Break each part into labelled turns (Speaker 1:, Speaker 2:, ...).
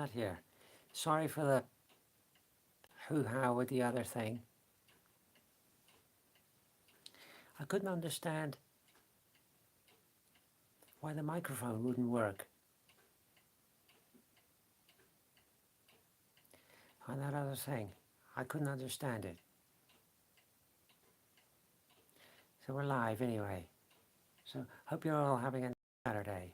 Speaker 1: chat here. Sorry for the hoo-ha with the other thing. I couldn't understand why the microphone wouldn't work on that other thing. I couldn't understand it. So we're live anyway. So hope you're all having a Saturday.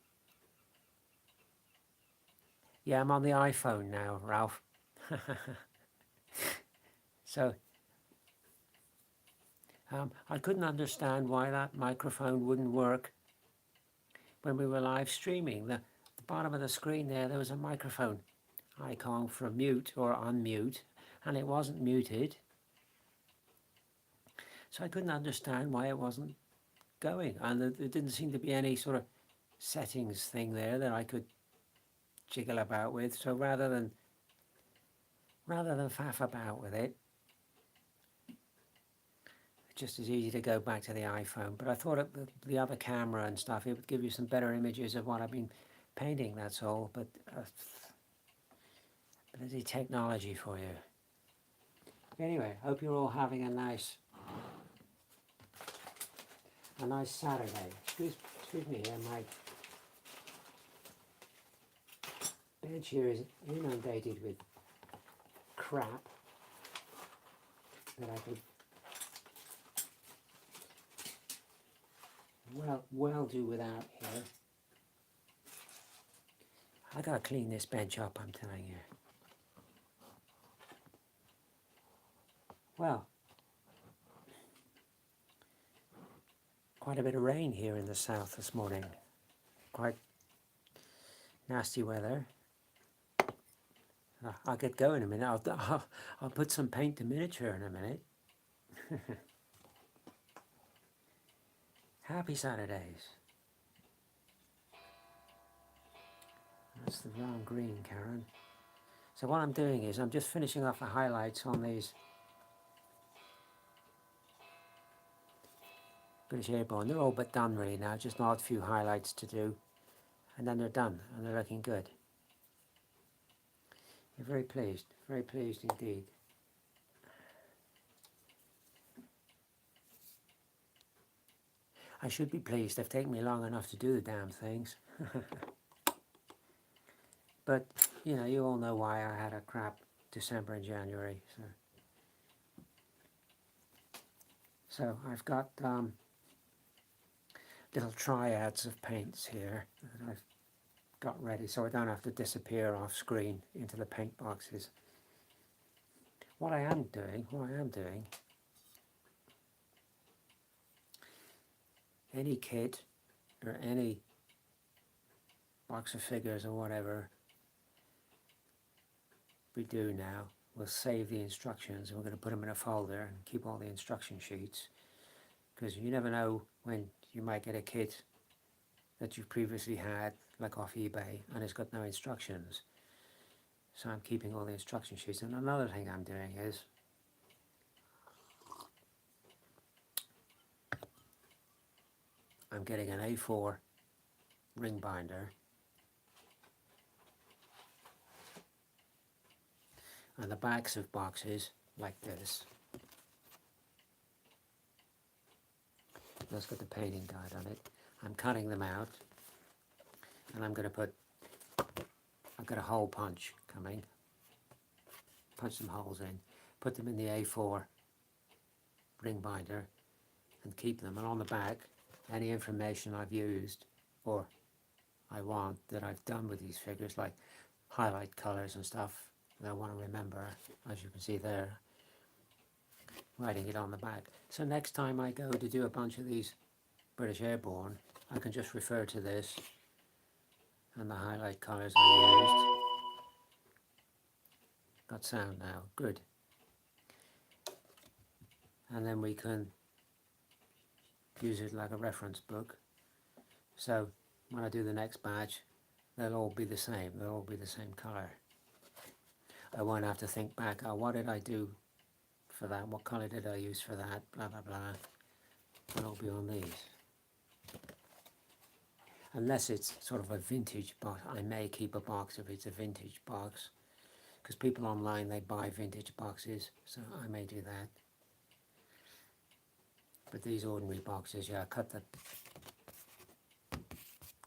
Speaker 1: Yeah, I'm on the iPhone now, Ralph. So I couldn't understand why that microphone wouldn't work when we were live streaming. The bottom of the screen there was a microphone icon for mute or unmute, and it wasn't muted. So I couldn't understand why it wasn't going, and there didn't seem to be any sort of settings thing there that I could jiggle about with. So rather than faff about with it, it's just as easy to go back to the iPhone. But I thought the other camera and stuff, it would give you some better images of what I've been painting, that's all. But bloody technology for you. Anyway, hope you're all having a nice Saturday. Excuse me here, my bench here is inundated with crap that I could well do without here. I gotta clean this bench up, I'm telling you. Well, quite a bit of rain here in the south this morning. Quite nasty weather. I'll get going in a minute. I'll put some paint to miniature in a minute. Happy Saturdays. That's the wrong green, Karen. So what I'm doing is I'm just finishing off the highlights on these British Airborne. They're all but done really now, just an odd few highlights to do. And then they're done, and they're looking good. You're very pleased indeed. I should be pleased. They've taken me long enough to do the damn things. But, you know, you all know why I had a crap December and January. So I've got little triads of paints here that I've got ready so I don't have to disappear off screen into the paint boxes. What I am doing, any kit or any box of figures or whatever we do now, we'll save the instructions and we're going to put them in a folder and keep all the instruction sheets, because you never know when you might get a kit that you've previously had, like off eBay, and it's got no instructions. So I'm keeping all the instruction sheets. And another thing I'm doing is I'm getting an A4 ring binder, and the backs of boxes like this. That's got the painting guide on it. I'm cutting them out, and I'm going to put, I've got a hole punch coming, punch some holes in, put them in the A4 ring binder and keep them. And on the back, any information I've used or I want that I've done with these figures, like highlight colors and stuff that I want to remember, as you can see there, writing it on the back. So next time I go to do a bunch of these British Airborne, I can just refer to this and the highlight colors I used. Got sound now, good. And then we can use it like a reference book. So when I do the next batch, they'll all be the same. They'll all be the same color. I won't have to think back, oh, what did I do for that? What color did I use for that? Blah, blah, blah. It'll all be on these. unless it's sort of a vintage box. I may keep a box if it's a vintage box, because people online, they buy vintage boxes, so I may do that. But these ordinary boxes, yeah, I cut the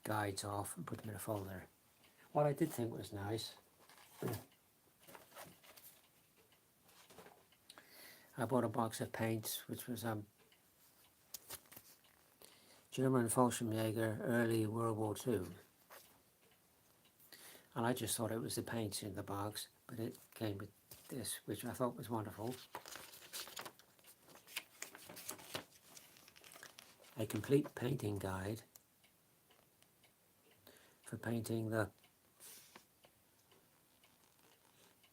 Speaker 1: guides off and put them in a folder. What I did think was nice, I bought a box of paints, which was German Fallschirmjäger, early World War II. And I just thought it was the paints in the box, but it came with this, which I thought was wonderful. A complete painting guide for painting the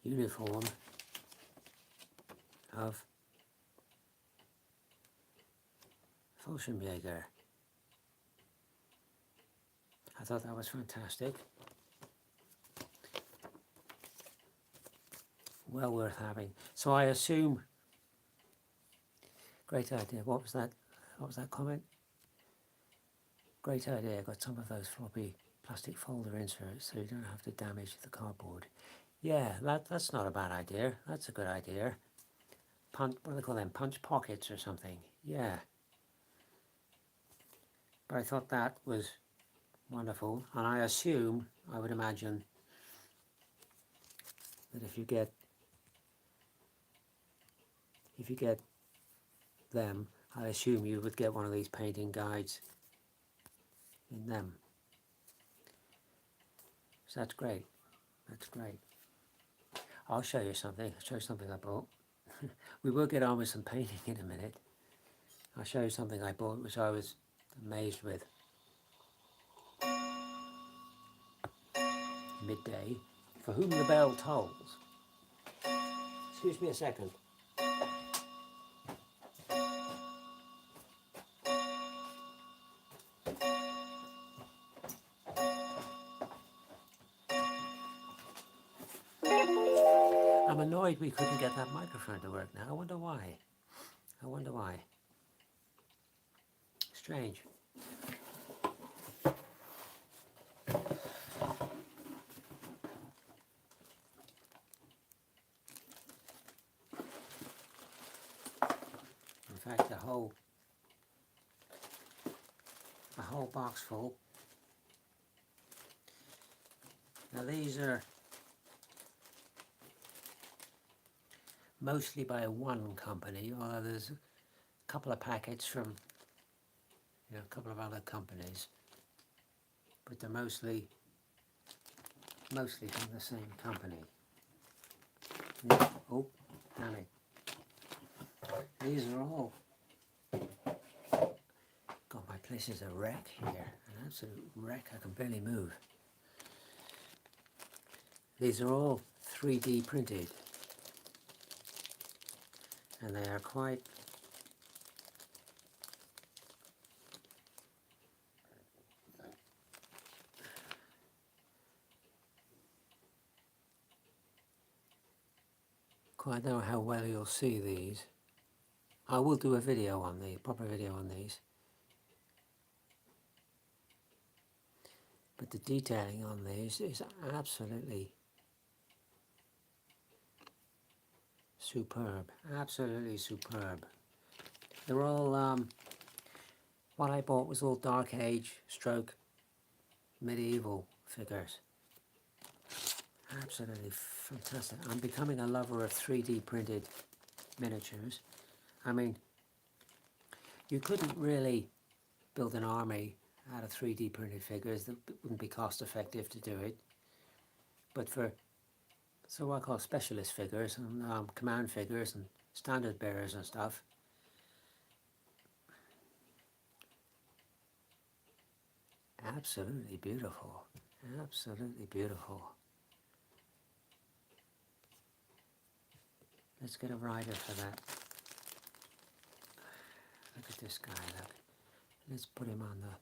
Speaker 1: uniform of Fallschirmjäger. I thought that was fantastic. Well worth having. So I assume, great idea. What was that? What was that comment? Great idea. Got some of those floppy plastic folder inserts so you don't have to damage the cardboard. Yeah, that's not a bad idea. That's a good idea. Punch, what do they call them? Punch pockets or something. Yeah. But I thought that was wonderful, and I assume, I would imagine, that if you get them, I assume you would get one of these painting guides in them. So that's great. That's great. I'll show you something. I'll show you something I bought. We will get on with some painting in a minute. I'll show you something I bought which I was amazed with. Midday. For whom the bell tolls. Excuse me a second. I'm annoyed we couldn't get that microphone to work now. I wonder why. I wonder why. Strange. In fact, a whole box full. Now these are mostly by one company, although there's a couple of packets from a couple of other companies, but they're mostly from the same company. Yeah. Oh, damn it. These are all, God, my place is a wreck here, an absolute wreck. I can barely move. These are all 3D printed, and they are quite quite know how well you'll see these. I will do a video on these, proper video on these. But the detailing on these is absolutely superb, absolutely superb. They're all, what I bought was all Dark Age stroke medieval figures. Absolutely fantastic. I'm becoming a lover of 3D printed miniatures. I mean, you couldn't really build an army out of 3D printed figures. That wouldn't be cost effective to do it. But for so I call specialist figures and command figures and standard bearers and stuff, absolutely beautiful, absolutely beautiful. Let's get a rider for that. Look at this guy, look. Let's put him on the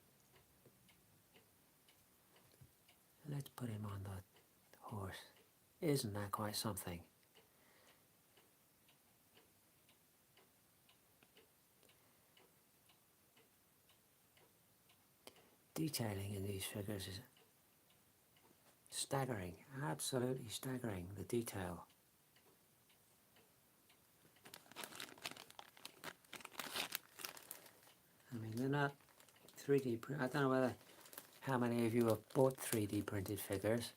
Speaker 1: horse. Isn't that quite something? detailing in these figures is staggering, absolutely staggering, the detail. I mean, they're not 3D print. I don't know how many of you have bought 3D printed figures,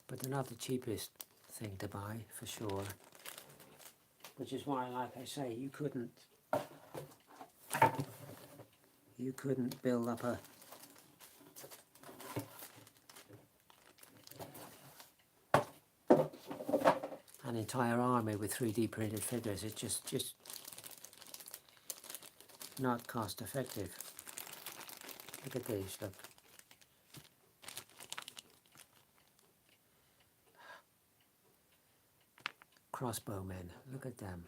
Speaker 1: but they're not the cheapest thing to buy, for sure. Which is why, like I say, you couldn't build up an entire army with 3D printed figures. It's just not cost effective. Look at these, look. Crossbowmen, look at them.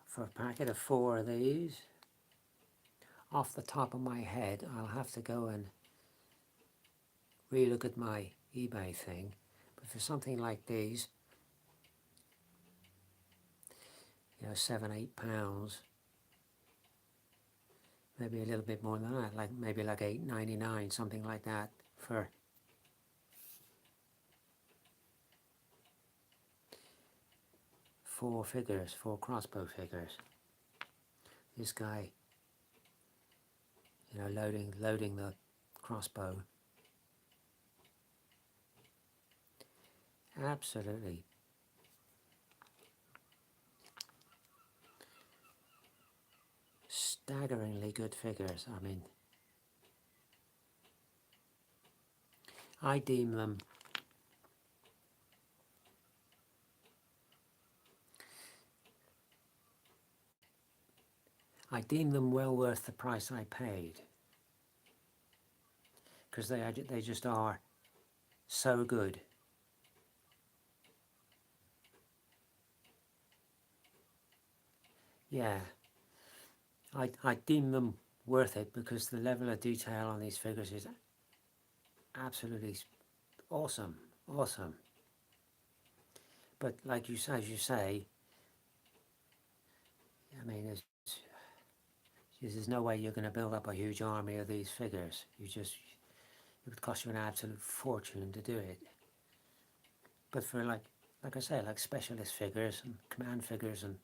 Speaker 1: For a packet of 4 of these, off the top of my head, I'll have to go and relook at my eBay thing. But for something like these, you know, £7-8, maybe a little bit more than that, like maybe like $8.99, something like that, for four crossbow figures. This guy, you know, loading the crossbow. Absolutely staggeringly good figures. I mean, I deem them well worth the price I paid, because they just are so good. Yeah, I deem them worth it because the level of detail on these figures is absolutely awesome. But like as you say, I mean, there's no way you're going to build up a huge army of these figures. It would cost you an absolute fortune to do it. But for like I say, like specialist figures and command figures and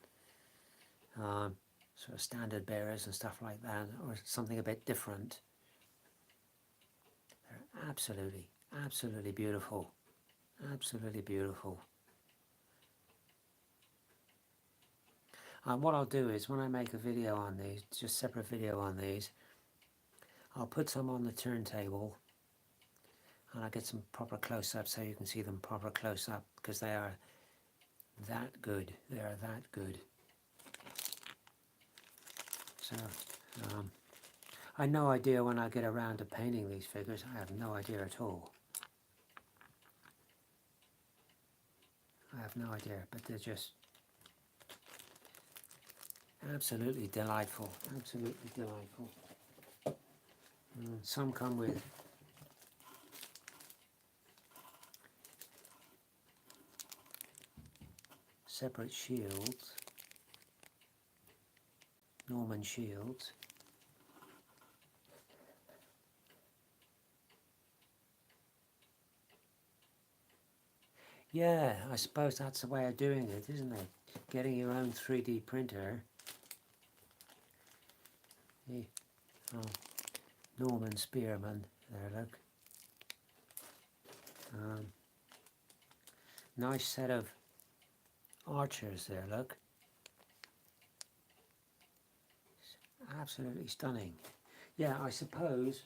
Speaker 1: sort of standard bearers and stuff like that, or something a bit different, they're absolutely beautiful. Absolutely beautiful. What I'll do is when I make a video on these, just separate video on these, I'll put some on the turntable and I'll get some proper close-up so you can see them proper close-up, because they are that good. They are that good. So, I have no idea when I get around to painting these figures. I have no idea at all. I have no idea, but they're just absolutely delightful. Absolutely delightful. Some come with separate shields, Norman shields. Yeah, I suppose that's the way of doing it, isn't it? Getting your own 3D printer. Norman Spearman, there, look. Nice set of archers there, look. Absolutely stunning. Yeah, I suppose,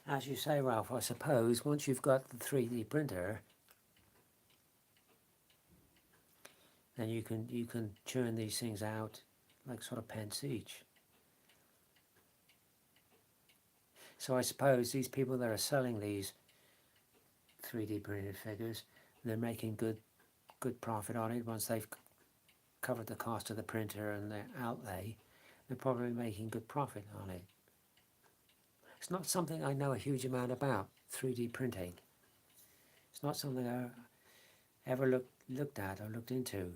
Speaker 1: as you say, Ralph, I suppose once you've got the 3D printer, then you can churn these things out like sort of pence each. So I suppose these people that are selling these 3D printed figures, they're making good profit on it. Once they've covered the cost of the printer and their outlay, they're probably making good profit on it. It's not something I know a huge amount about, 3D printing. It's not something I ever looked at or looked into,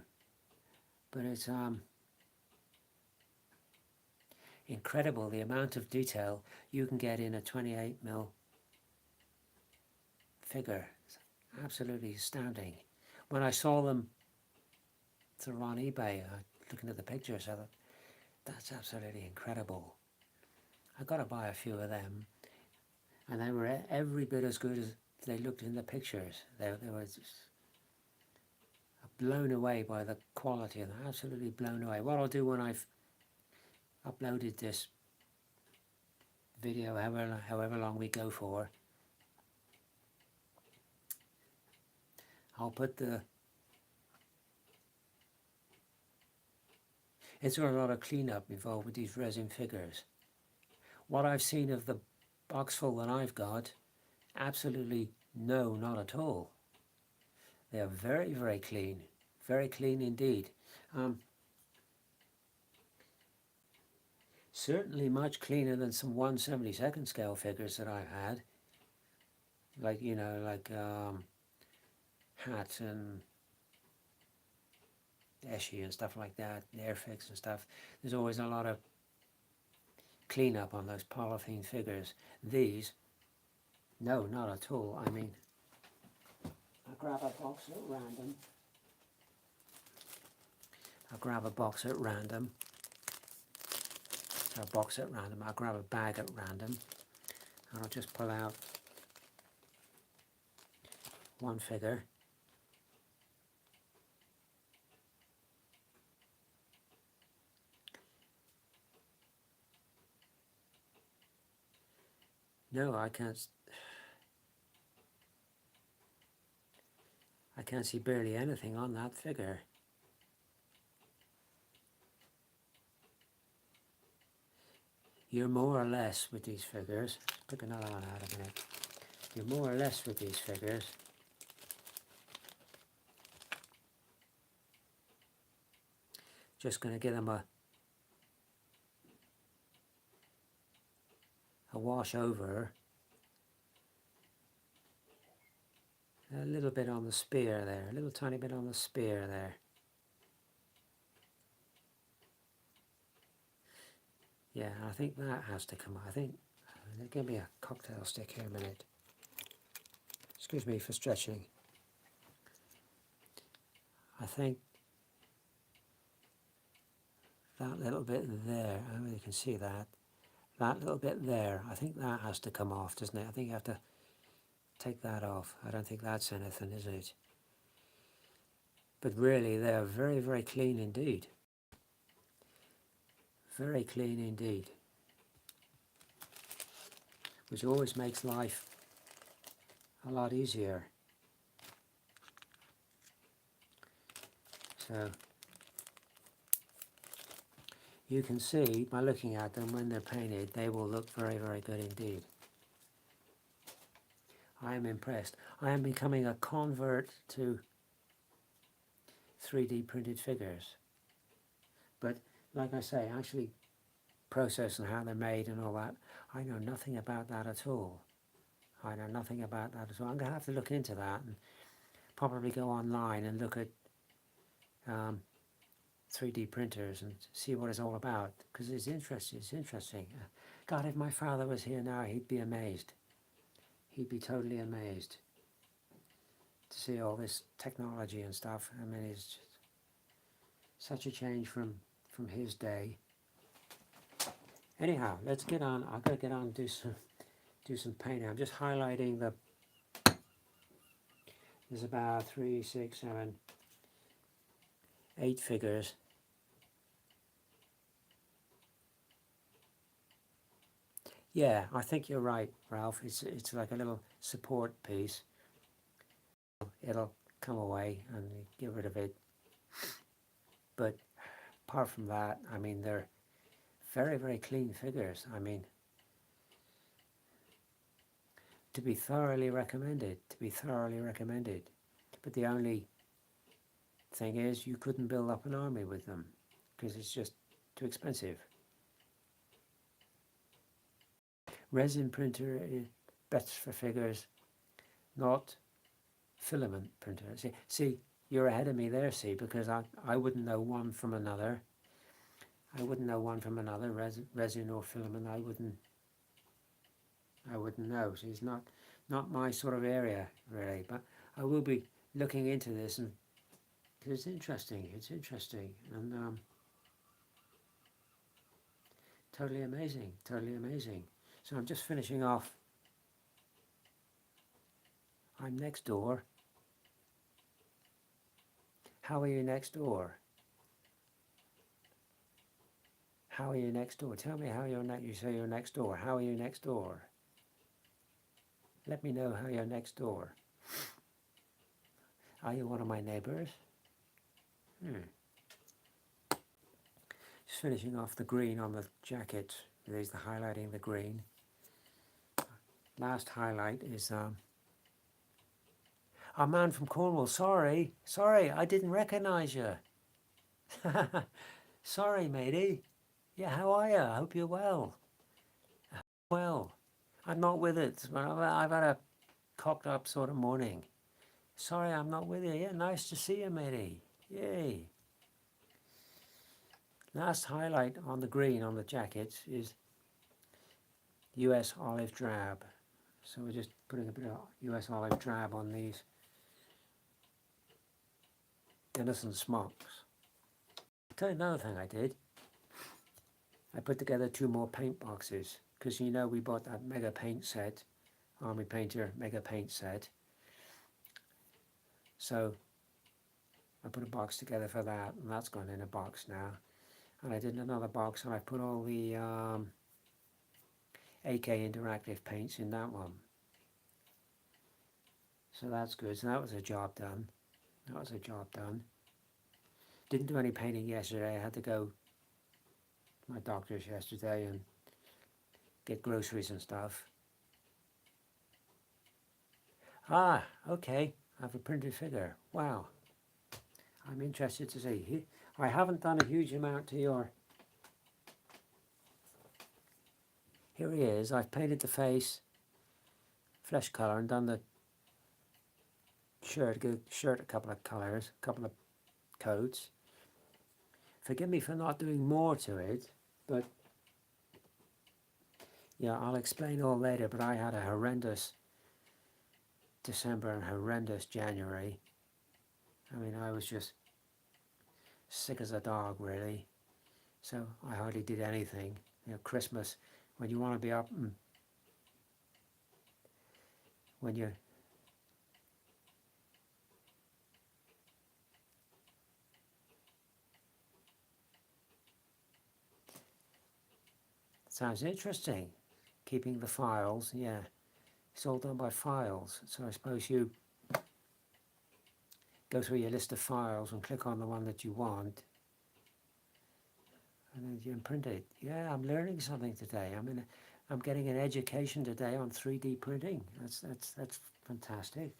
Speaker 1: but it's incredible the amount of detail you can get in a 28mm figure. It's absolutely astounding. When I saw them sort of on eBay, looking at the pictures, I thought, that's absolutely incredible. I got to buy a few of them, and they were every bit as good as they looked in the pictures. They were just blown away by the quality, and absolutely blown away. What I'll do when I've uploaded this video, however long we go for, I'll put it's got a lot of cleanup involved with these resin figures. What I've seen of the box full that I've got, absolutely no, not at all. They are very, very clean indeed. Certainly much cleaner than some 1/72 scale figures that I've had, like, you know, like Hat and Eschi and stuff like that, Airfix and stuff. There's always a lot of cleanup on those polythene figures. These, no, not at all. I mean, I'll grab a box at random. I'll grab a box at random. I'll grab a bag at random, and I'll just pull out one figure. No, I can't see barely anything on that figure. You're more or less with these figures, pick another one out a minute. You're more or less with these figures just going to give them a wash over, a little bit on the spear there, a little tiny bit on the spear there. Yeah, I think that has to come. I think, give me a cocktail stick here a minute. Excuse me for stretching. I think that little bit there, I don't know if you can see that. That little bit there, I think that has to come off, doesn't it? I think you have to take that off. I don't think that's anything, is it? But really, they're very, very clean indeed. Very clean indeed. Which always makes life a lot easier. So you can see by looking at them when they're painted, they will look very, very good indeed. I am impressed. I am becoming a convert to 3D printed figures. But like I say, actually process and how they're made and all that, I know nothing about that at all. I know nothing about that at all. I'm going to have to look into that and probably go online and look at 3D printers and see what it's all about, because it's interesting. It's interesting. God, if my father was here now, he'd be amazed. He'd be totally amazed to see all this technology and stuff. I mean, it's just such a change from his day. Anyhow, let's get on. I've got to get on and do some painting. I'm just highlighting the. There's about 3, 6, 7, 8 figures. Yeah, I think you're right, Ralph. It's like a little support piece. It'll come away and get rid of it. But apart from that, I mean, they're very, very clean figures. I mean, to be thoroughly recommended. But the only thing is, you couldn't build up an army with them because it's just too expensive. Resin printer is best for figures, not filament printer. See, you're ahead of me there, see, because I wouldn't know one from another. I wouldn't know one from another, resin or filament. I wouldn't know. So it's not my sort of area really, but I will be looking into this, and because it's interesting. It's interesting, and totally amazing. Totally amazing. So I'm just finishing off. I'm next door. How are you next door? How are you next door? Tell me how you're you say you're next door. How are you next door? Let me know how you're next door. Are you one of my neighbors? Just finishing off the green on the jacket. There's the highlighting the green. Last highlight is a man from Cornwall. Sorry, I didn't recognize you. Sorry, matey. Yeah, how are you? I hope you're well. Well, I'm not with it. I've had a cocked up sort of morning. Sorry, I'm not with you. Yeah, nice to see you, matey. Yay. Last highlight on the green on the jacket is US olive drab. So we're just putting a bit of US olive drab on these innocent smocks. I'll tell you another thing I did. I put together 2 more paint boxes because you know we bought that mega paint set, Army Painter mega paint set. So I put a box together for that, and that's gone in a box now. And I did another box, and I put all the AK interactive paints in that one. So that's good. So that was a job done. Didn't do any painting yesterday. I had to go to my doctor's yesterday and get groceries and stuff. Ah, okay. I have a printed figure. Wow. I'm interested to see. I haven't done a huge amount to your... Here he is. I've painted the face, flesh colour, and done the shirt a couple of colours, a couple of coats. Forgive me for not doing more to it, but yeah, I'll explain all later, but I had a horrendous December and horrendous January. I mean, I was just sick as a dog, really. So I hardly did anything. You know, Christmas, when you want to be up and when you're... Sounds interesting. Keeping the files, yeah. It's all done by files. So I suppose you go through your list of files and click on the one that you want, and then you imprint it. Yeah, I'm learning something today. I'm getting an education today on 3D printing. That's fantastic.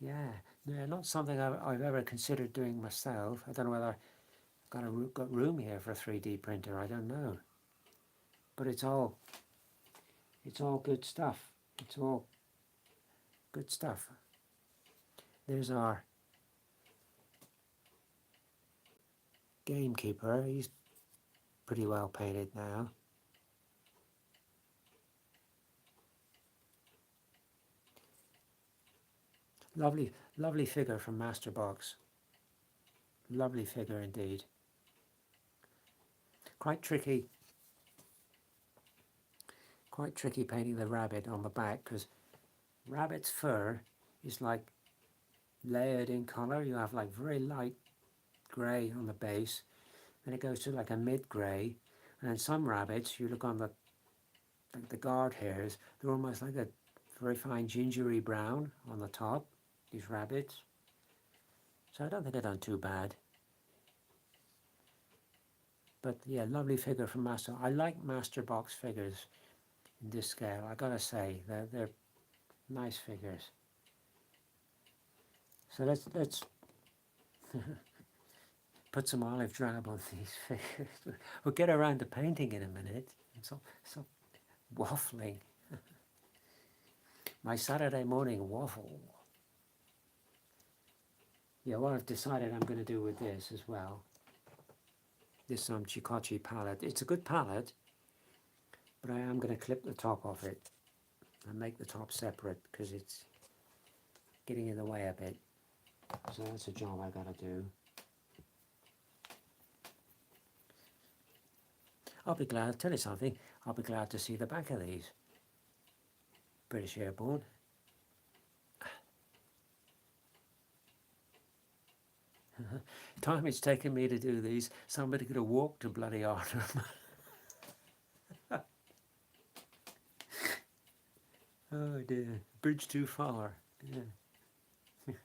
Speaker 1: Yeah, no, not something I've ever considered doing myself. I don't know whether I've got room here for a 3D printer. I don't know, but it's all good stuff. It's all good stuff. There's our gamekeeper. He's pretty well painted now. Lovely figure from Masterbox. Lovely figure indeed. Quite tricky painting the rabbit on the back, because rabbit's fur is like layered in colour. You have like very light grey on the base, then it goes to like a mid grey, and then some rabbits, you look on the guard hairs, they're almost like a very fine gingery brown on the top, these rabbits. So I don't think I've done too bad. But yeah, lovely figure from Master. I like Masterbox figures in this scale, I gotta say. They're nice figures. So let's put some olive drab on these figures. We'll get around to painting in a minute. So waffling. My Saturday morning waffle. Yeah, what I've decided I'm going to do with this as well, this Chikochi palette, it's a good palette, but I am going to clip the top off it and make the top separate because it's getting in the way a bit. So that's a job I got to do. I'll be glad, I'll tell you something, I'll be glad to see the back of these. British Airborne. Time it's taken me to do these, somebody could have walked to bloody Arnhem. Oh dear, bridge too far. Yeah.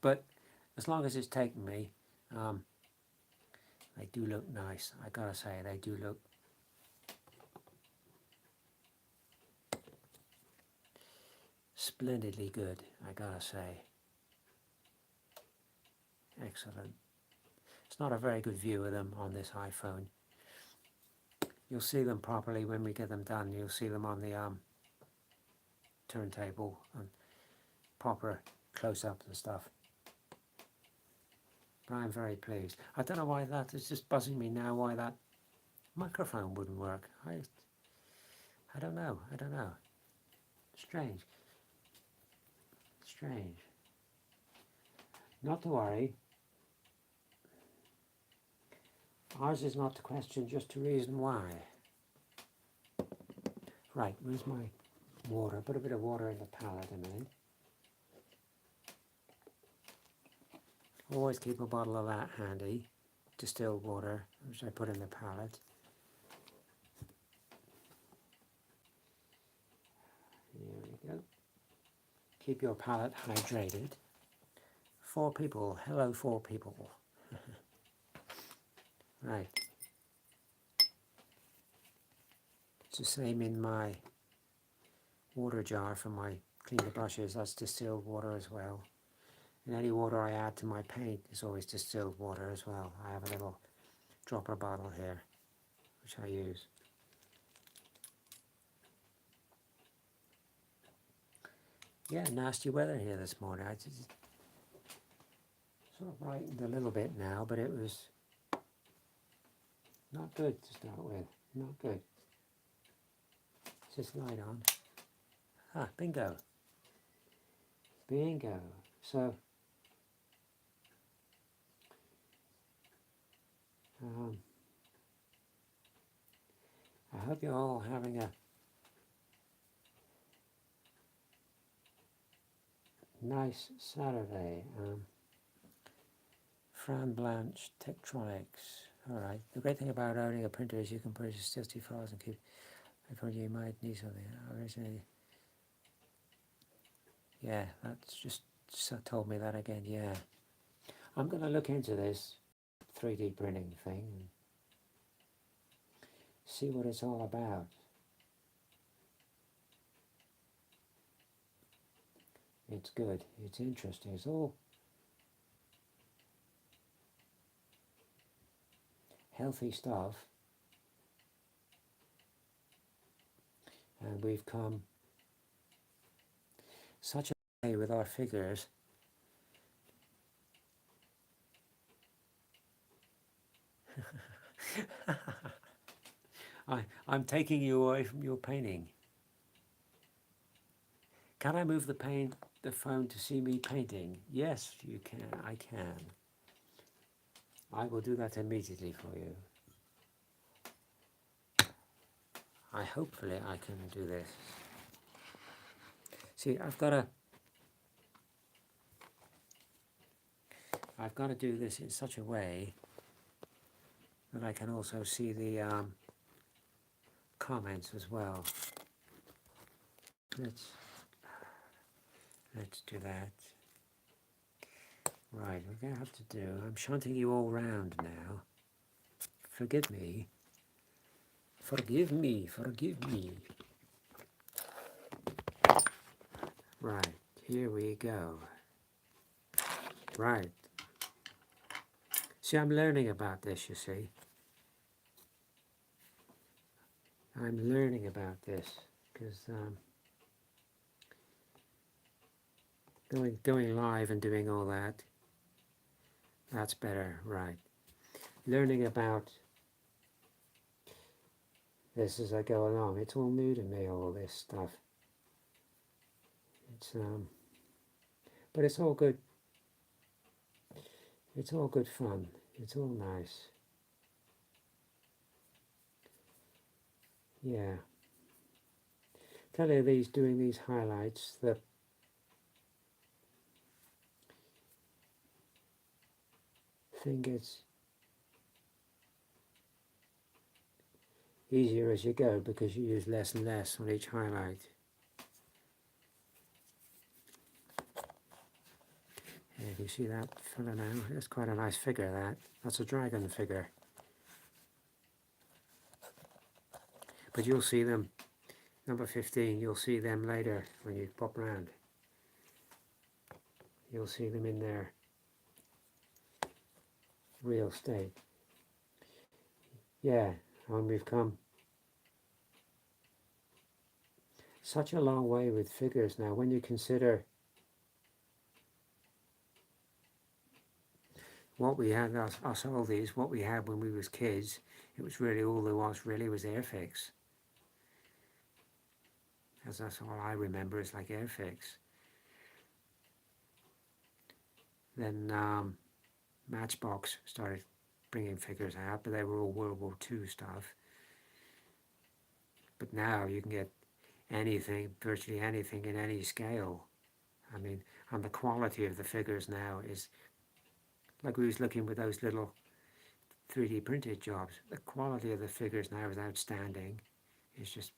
Speaker 1: But as long as it's taken me, they do look nice. I gotta say, they do look splendidly good, I gotta say. Excellent. It's not a very good view of them on this iPhone. You'll see them properly when we get them done. You'll see them on the turntable and proper close-up and stuff. But I'm very pleased. I don't know why that is just buzzing me now, why that microphone wouldn't work. I don't know. Strange. Not to worry. Ours is not the question, just to reason why. Right, where's my water? Put a bit of water in the palette a minute. Always keep a bottle of that handy, distilled water, which I put in the palette. Here we go. Keep your palette hydrated. 4 people. Hello, 4 people. Right. It's the same in my water jar for my clean the brushes. That's distilled water as well. And any water I add to my paint is always distilled water as well. I have a little dropper bottle here, which I use. Yeah, nasty weather here this morning. I just sort of brightened a little bit now, but it was not good to start with. Not good. Is this light on? Ah, bingo. Bingo. So, I hope you're all having a nice Saturday. Fran Blanche, Tektronix. Alright, the great thing about owning a printer is you can purchase 60 files and keep. I thought you might need something. Originally, yeah, that's just told me that again. Yeah, I'm going to look into this 3D printing thing and see what it's all about. It's good. It's interesting. It's all healthy stuff. And we've come such a way with our figures. I'm taking you away from your painting. Can I move the phone to see me painting? Yes, you can. I can. I will do that immediately for you. Hopefully I can do this. See, I've got to do this in such a way that I can also see the comments as well. Let's do that. Right, we're going to have to do, I'm shunting you all round now. Forgive me. Forgive me. Right, here we go. Right. See, I'm learning about this, you see. I'm learning about this because going live and doing all that, That's better, right. Learning about this as I go along. It's all new to me, all this stuff. It's but it's all good. It's all good fun. It's all nice. Yeah. Tell you doing these highlights, the thing gets easier as you go because you use less and less on each highlight. Yeah, you see that fella now? That's quite a nice figure, that. That's a dragon figure. But you'll see them, number 15, you'll see them later when you pop round. You'll see them in their real state. Yeah, and we've come such a long way with figures now. When you consider what we had, us oldies, what we had when we was kids, it was really all there was really was Airfix. As that's all I remember is like Airfix. Then Matchbox started bringing figures out, but they were all World War II stuff. But now you can get anything, virtually anything in any scale. I mean, and the quality of the figures now is, like we was looking with those little 3D printed jobs, the quality of the figures now is outstanding. It's just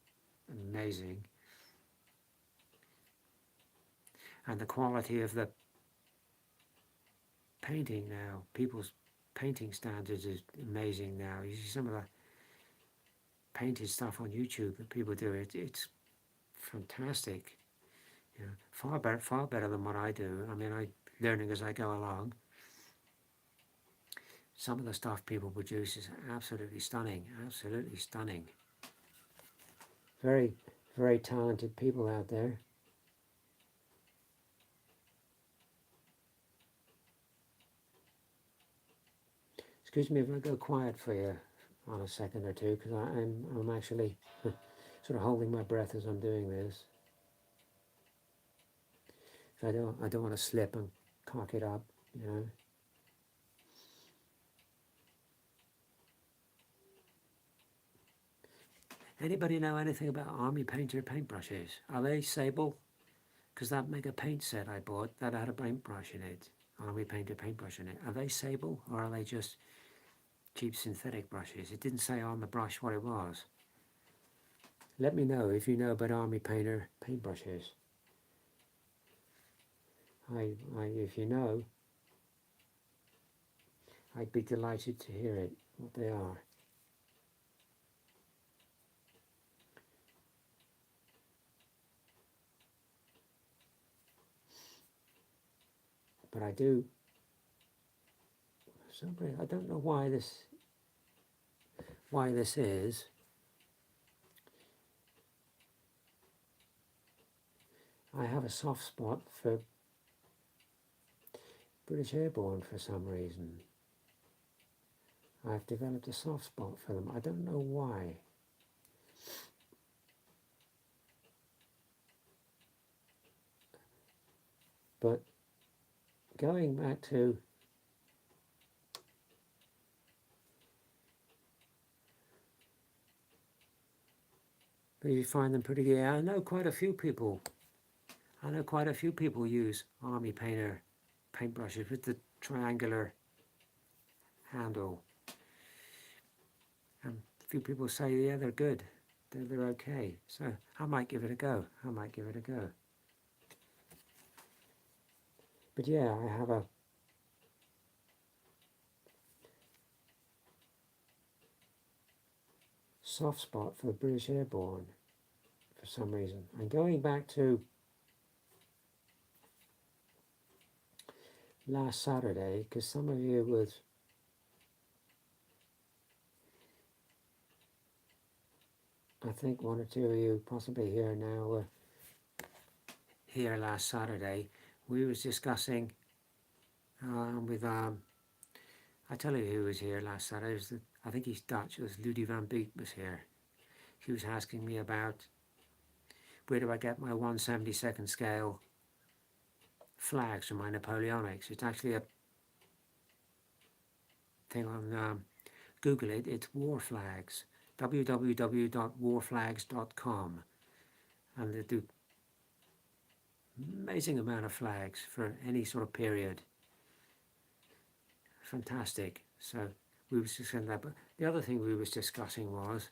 Speaker 1: amazing. And the quality of the painting now, people's painting standards is amazing now. You see some of the painted stuff on YouTube that people do, it's fantastic. You know, far better than what I do. I mean, I'm learning as I go along. Some of the stuff people produce is absolutely stunning, absolutely stunning. Very, very talented people out there. Excuse me if I go quiet for you on a second or two, because I'm actually sort of holding my breath as I'm doing this. I don't want to slip and cock it up, you know. Anybody know anything about Army Painter paintbrushes? Are they Sable? Because that mega paint set I bought, that had a paintbrush in it, Army Painter paintbrush in it. Are they Sable or are they just cheap synthetic brushes? It didn't say on the brush what it was. Let me know if you know about Army Painter paintbrushes. If you know, I'd be delighted to hear it, what they are. But I do, I don't know why this is. I have a soft spot for British Airborne for some reason. I've developed a soft spot for them. I don't know why. But going back to but you find them pretty good. I know quite a few people. Use Army Painter paintbrushes with the triangular handle. And a few people say, yeah, they're good. They're okay. So I might give it a go. But yeah, I have a soft spot for the British Airborne for some reason. And going back to last Saturday, because some of you would I think one or two of you possibly here now were here last Saturday. We was discussing with I tell you who was here last Saturday. I think he's Dutch. It was Ludie van Beek was here. He was asking me about where do I get my 1/72 scale flags for my Napoleonics. It's actually a thing on Google it. It's War Flags. www.warflags.com, and they do amazing amount of flags for any sort of period. Fantastic. So we was discussing that, but the other thing we was discussing was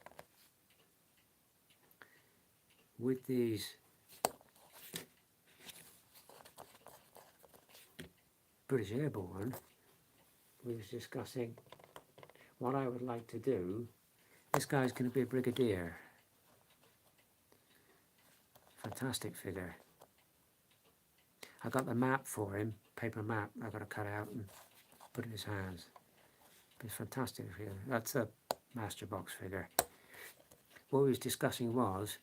Speaker 1: with these British Airborne, we was discussing what I would like to do. This guy's going to be a brigadier. Fantastic figure. I got the map for him, paper map. I got to cut out and put in his hands. It's fantastic figure. That's a master box figure. What we was discussing was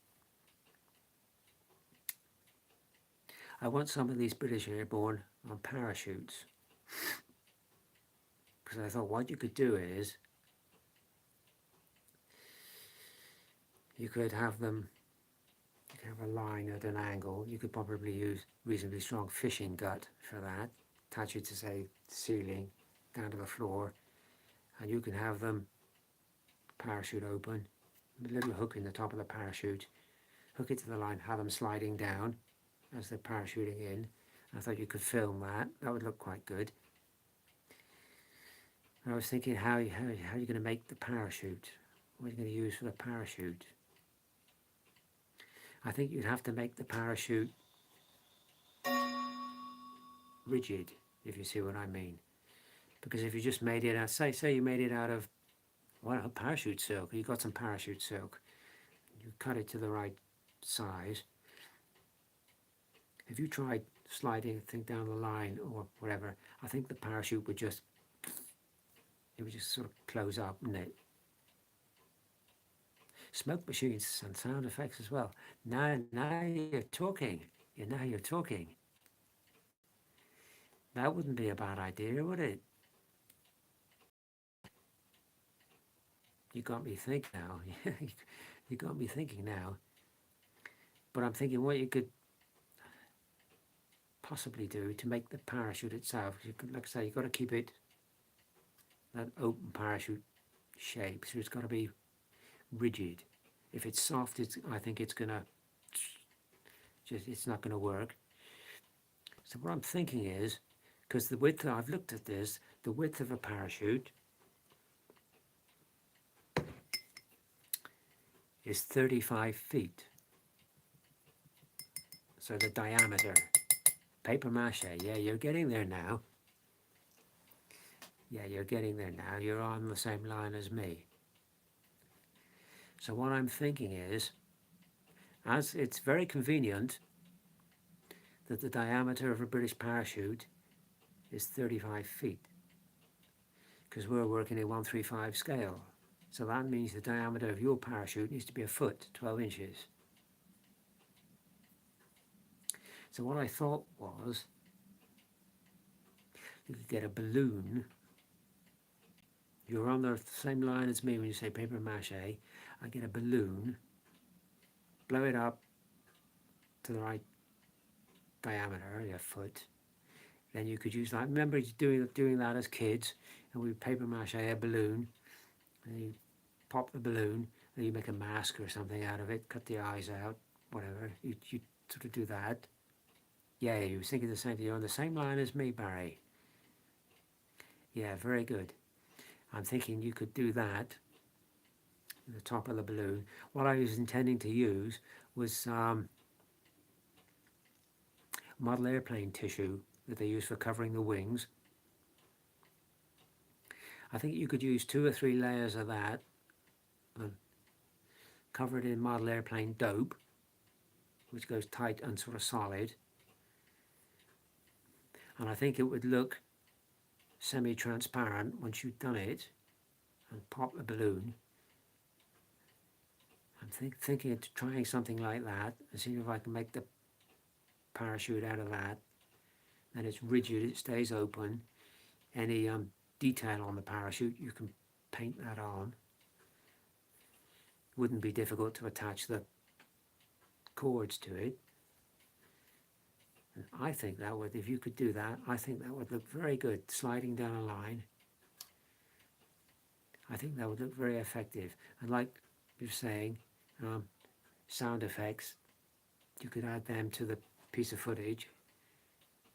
Speaker 1: I want some of these British Airborne on parachutes, because I thought what you could do is you could have them, you could have a line at an angle. You could probably use reasonably strong fishing gut for that, attach it to, say, the ceiling down to the floor, and you can have them parachute open, a little hook in the top of the parachute, hook it to the line, have them sliding down as they're parachuting in. I thought you could film that. That would look quite good. And I was thinking, how are you going to make the parachute? What are you going to use for the parachute? I think you'd have to make the parachute rigid, if you see what I mean. Because if you just made it out, say you made it out of, well, parachute silk. You got some parachute silk. You cut it to the right size. If you tried sliding the thing down the line or whatever, I think the parachute would just, it would just sort of close up, wouldn't it? Smoke machines and sound effects as well. Now you're talking. Now you're talking. That wouldn't be a bad idea, would it? You got me thinking now. You got me thinking now. But I'm thinking what you could possibly do to make the parachute itself. You could, like I say, you've got to keep it that open parachute shape, so it's got to be rigid. If it's soft, I think it's gonna it's not gonna work. So what I'm thinking is, because the width, I've looked at this, the width of a parachute is 35 feet. So the diameter, paper mache, yeah, you're getting there now. Yeah, you're getting there now. You're on the same line as me. So what I'm thinking is, as it's very convenient that the diameter of a British parachute is 35 feet, because we're working a 135 scale. So that means the diameter of your parachute needs to be a foot, 12 inches. So what I thought was, you could get a balloon. You're on the same line as me when you say paper mache. I get a balloon, blow it up to the right diameter, a foot. Then you could use that. Remember doing that as kids, and we paper mache a balloon, and you pop the balloon, and you make a mask or something out of it, cut the eyes out, whatever. You sort of do that. Yeah, you were thinking the same thing. You're on the same line as me, Barry. Yeah, very good. I'm thinking you could do that, the top of the balloon. What I was intending to use was model airplane tissue that they use for covering the wings. I think you could use 2 or 3 layers of that and cover it in model airplane dope, which goes tight and sort of solid. And I think it would look semi-transparent once you've done it and pop the balloon. I'm thinking of trying something like that and seeing if I can make the parachute out of that. And it's rigid, it stays open. Any detail on the parachute, you can paint that on. Wouldn't be difficult to attach the cords to it. And I think that would, if you could do that, I think that would look very good, sliding down a line. I think that would look very effective. And like you're saying, sound effects, you could add them to the piece of footage.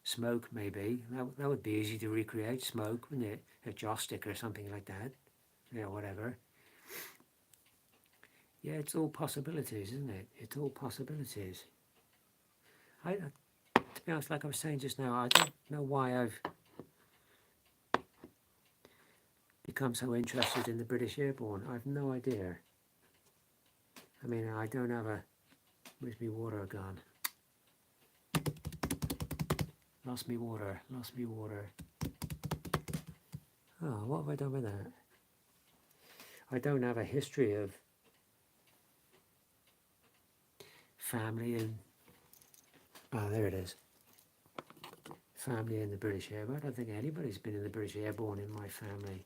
Speaker 1: Smoke, maybe. That would be easy to recreate. Smoke, wouldn't it? A joss stick or something like that. Yeah, whatever. Yeah, it's all possibilities, isn't it? It's all possibilities. To be honest, like I was saying just now, I don't know why I've become so interested in the British Airborne. I've no idea. I mean, I don't have a... Where's my water gone? Lost me water, lost me water. Oh, what have I done with that? I don't have a history of family and... Oh, there it is. Family in the British Airborne. I don't think anybody's been in the British Airborne in my family.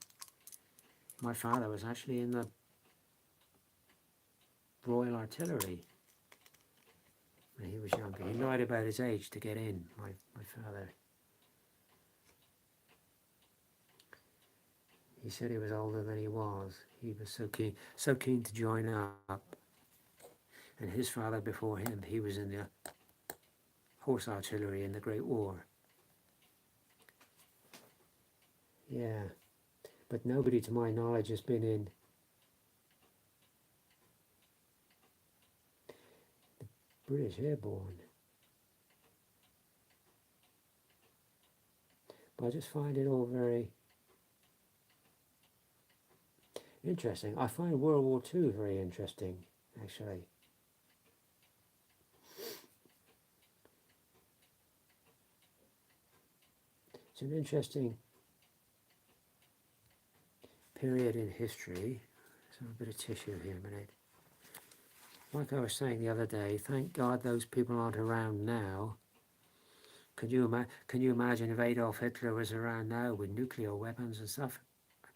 Speaker 1: My father was actually in the Royal Artillery when he was younger. He lied about his age to get in, my father. He said he was older than he was. He was so keen to join up. And his father before him, he was in the Horse Artillery in the Great War. Yeah, but nobody to my knowledge has been in the British Airborne. But I just find it all very interesting. I find World War II very interesting, actually. It's an interesting period in history. So a bit of tissue here a minute. Like I was saying the other day, thank God those people aren't around now. Can you imagine if Adolf Hitler was around now with nuclear weapons and stuff?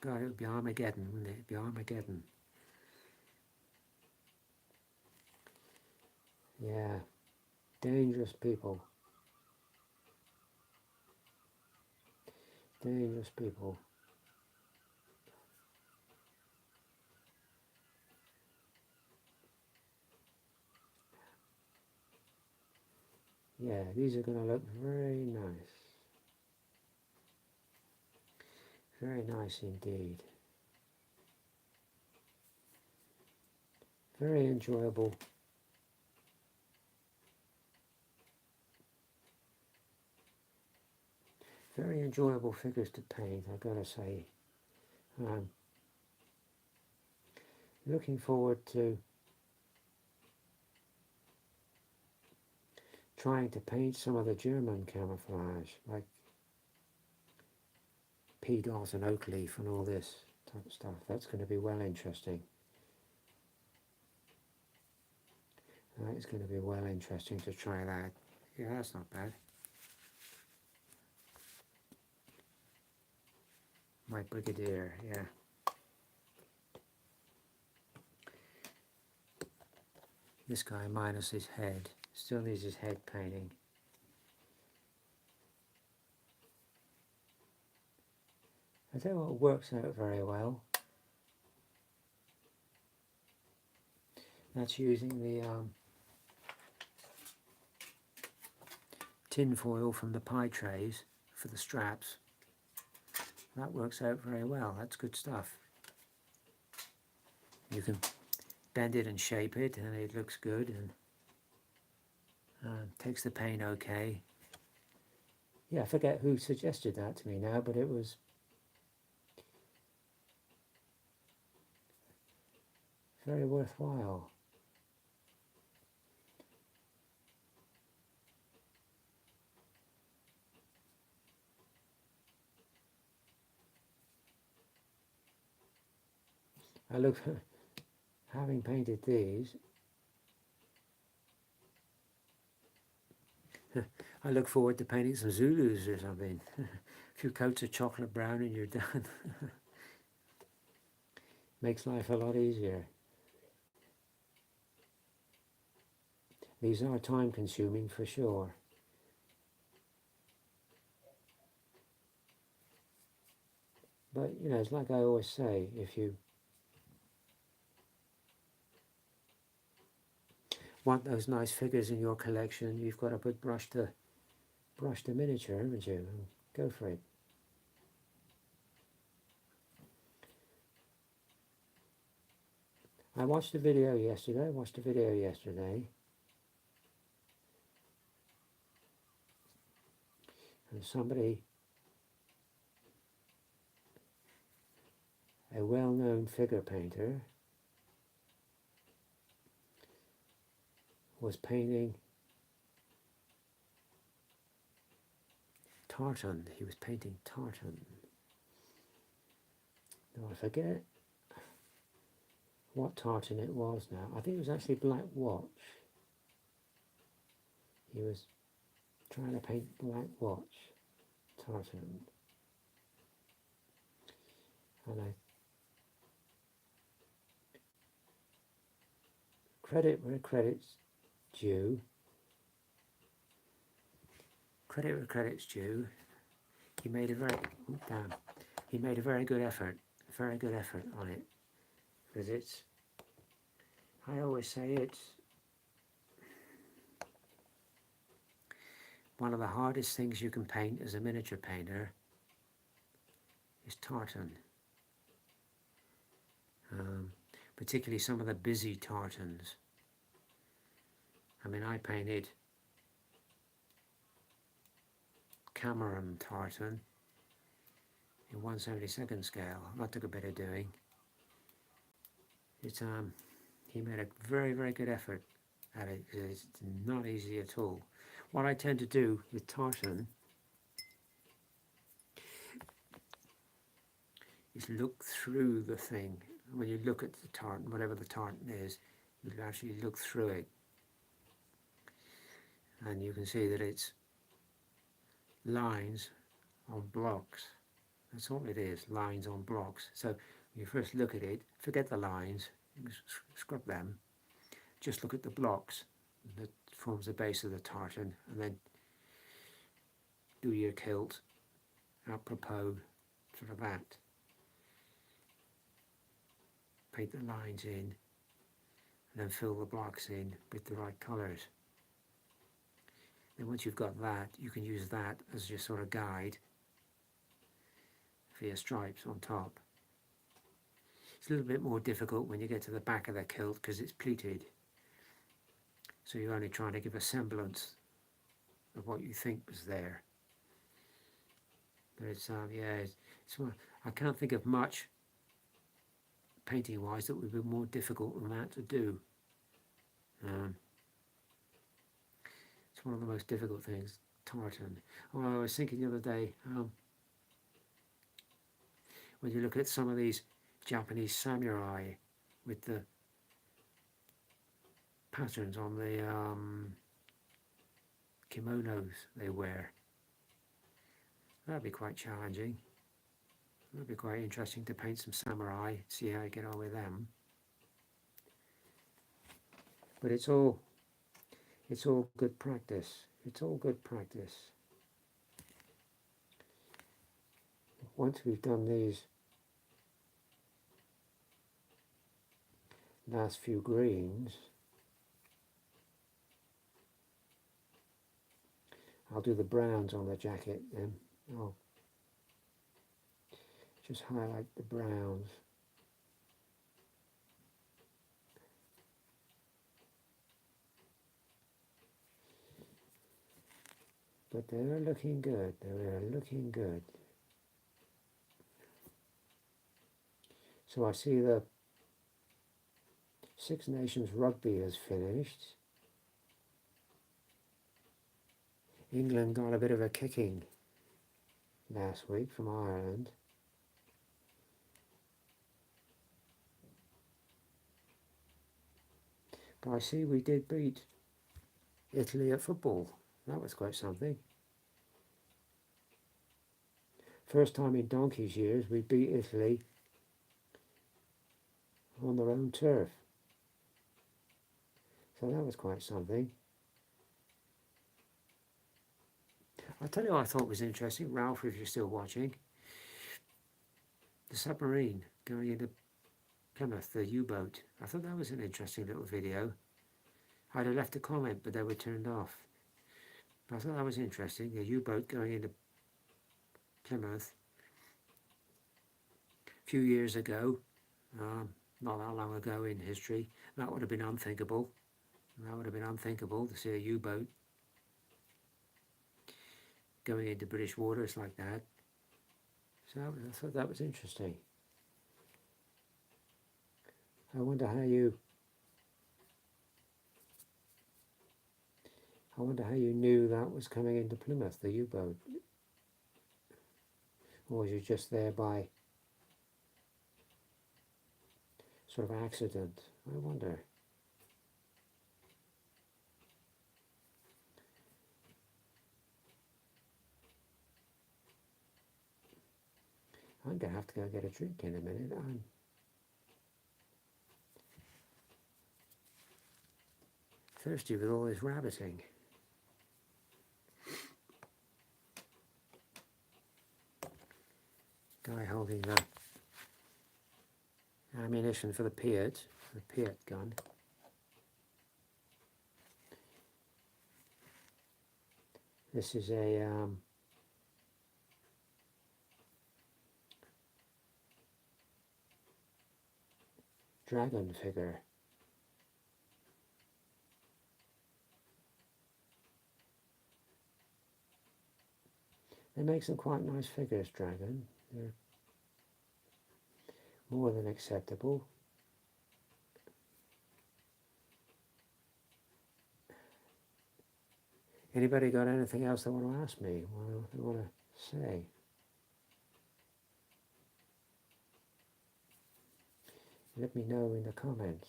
Speaker 1: God, it would be Armageddon, wouldn't it? It'd be Armageddon. Yeah, dangerous people. Dangerous people. Yeah, these are going to look very nice. Very nice indeed. Very enjoyable. Very enjoyable figures to paint, I've got to say. Looking forward to trying to paint some of the German camouflage, like P. Dot and Oakleaf and all this type of stuff. That's going to be well interesting. That is going to be well interesting to try that. Yeah, that's not bad. My Brigadier, yeah. This guy minus his head. Still needs his head painting. I tell you what works out very well. That's using the tin foil from the pie trays for the straps. That works out very well. That's good stuff. You can bend it and shape it and it looks good and takes the paint okay. Yeah, I forget who suggested that to me now, but it was very worthwhile. I look, having painted these, I look forward to painting some Zulus or something. A few coats of chocolate brown and you're done. Makes life a lot easier. These are time consuming for sure. But, you know, it's like I always say, if you want those nice figures in your collection, you've got to put brush to miniature, haven't you? And go for it. I watched a video yesterday, and somebody, a well-known figure painter, was painting tartan. He was painting tartan. Now I forget what tartan it was now. I think it was actually Black Watch. He was trying to paint Black Watch tartan. And I credit where credit's due. Credit where credit's due. He made a very good effort on it, because it's, I always say it's one of the hardest things you can paint as a miniature painter is tartan. Particularly some of the busy tartans. I mean, I painted Cameron tartan in 1/72 scale. That took a bit of doing. It's he made a very, very good effort at it. It's not easy at all. What I tend to do with tartan is look through the thing. When you look at the tartan, whatever the tartan is, you actually look through it, and you can see that it's lines on blocks. That's all it is, lines on blocks. So when you first look at it, forget the lines, scrub them, just look at the blocks that forms the base of the tartan, and then do your kilt apropos for that. Paint the lines in, and then fill the blocks in with the right colours. Then once you've got that, you can use that as your sort of guide for your stripes on top. It's a little bit more difficult when you get to the back of the kilt because it's pleated. So you're only trying to give a semblance of what you think was there. But it's, I can't think of much painting-wise that would be more difficult than that to do. It's one of the most difficult things, tartan. Oh, I was thinking the other day, when you look at some of these Japanese samurai with the patterns on the kimonos they wear, that'd be quite challenging. It'd be quite interesting to paint some samurai, see how I get on with them. But it's all good practice. It's all good practice. Once we've done these last few greens, I'll do the browns on the jacket then. I'll just highlight the browns. But they're looking good, they're looking good. So I see the Six Nations rugby has finished. England got a bit of a kicking last week from Ireland. But I see we did beat Italy at football. That was quite something. First time in donkey's years we beat Italy on their own turf. So that was quite something. I'll tell you what I thought was interesting, Ralph, if you're still watching. The submarine going into Plymouth, the U-boat. I thought that was an interesting little video. I'd have left a comment, but they were turned off. But I thought that was interesting, a U-boat going into Plymouth. A few years ago, not that long ago in history, that would have been unthinkable. That would have been unthinkable to see a U-boat going into British waters like that. So I thought that was interesting. I wonder how you knew that was coming into Plymouth, the U-boat. Or was you just there by sort of accident? I wonder. I'm going to have to go get a drink in a minute. I'm thirsty with all this rabbiting. Guy holding the ammunition for the Piat gun. This is a dragon figure. They make some quite nice figures, Dragon. They're more than acceptable. Anybody got anything else they want to ask me? What they want to say? Let me know in the comments.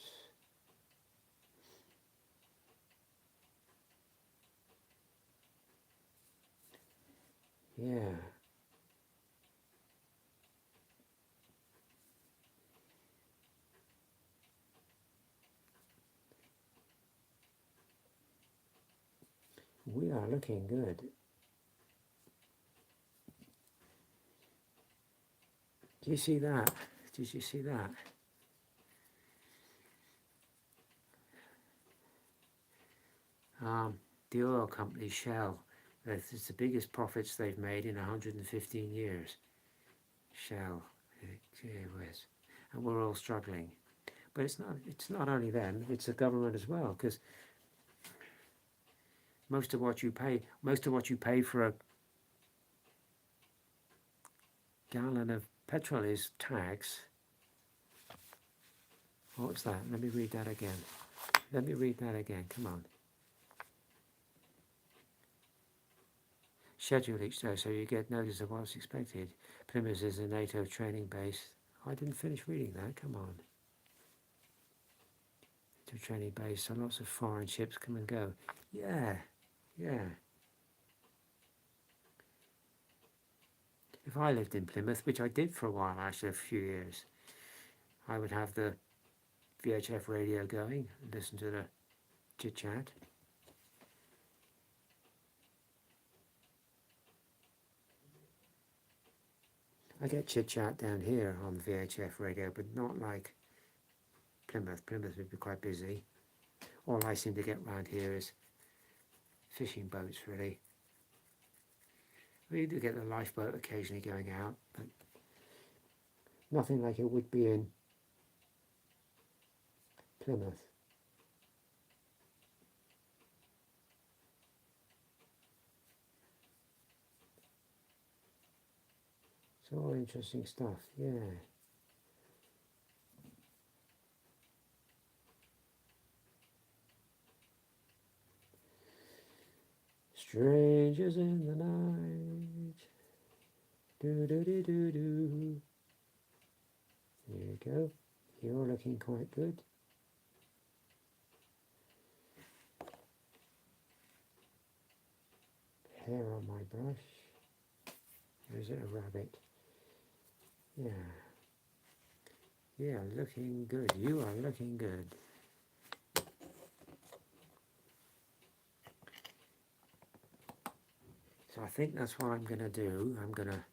Speaker 1: Yeah. We are looking good. Do you see that? Did you see that? The oil company Shell, it's the biggest profits they've made in 115 years. Shell, gee whiz. And we're all struggling. But it's not only them, it's the government as well, because most of what you pay for a gallon of petrol is tax. What's that? Let me read that again. Come on. Schedule each day so you get notice of what's expected. Plymouth is a NATO training base. I didn't finish reading that. Come on. NATO training base, so lots of foreign ships come and go. Yeah. If I lived in Plymouth, which I did for a while, actually a few years, I would have the VHF radio going and listen to the chit chat. I get chit chat down here on the VHF radio, but not like Plymouth. Plymouth would be quite busy. All I seem to get around here is fishing boats, really. We do get the lifeboat occasionally going out, but nothing like it would be in Plymouth. It's all interesting stuff, yeah. Strangers in the night. Do do do do do. There you go. You're looking quite good. Hair on my brush. Or is it a rabbit? Yeah. Yeah, looking good. You are looking good. So I think that's what I'm going to do. I'm going to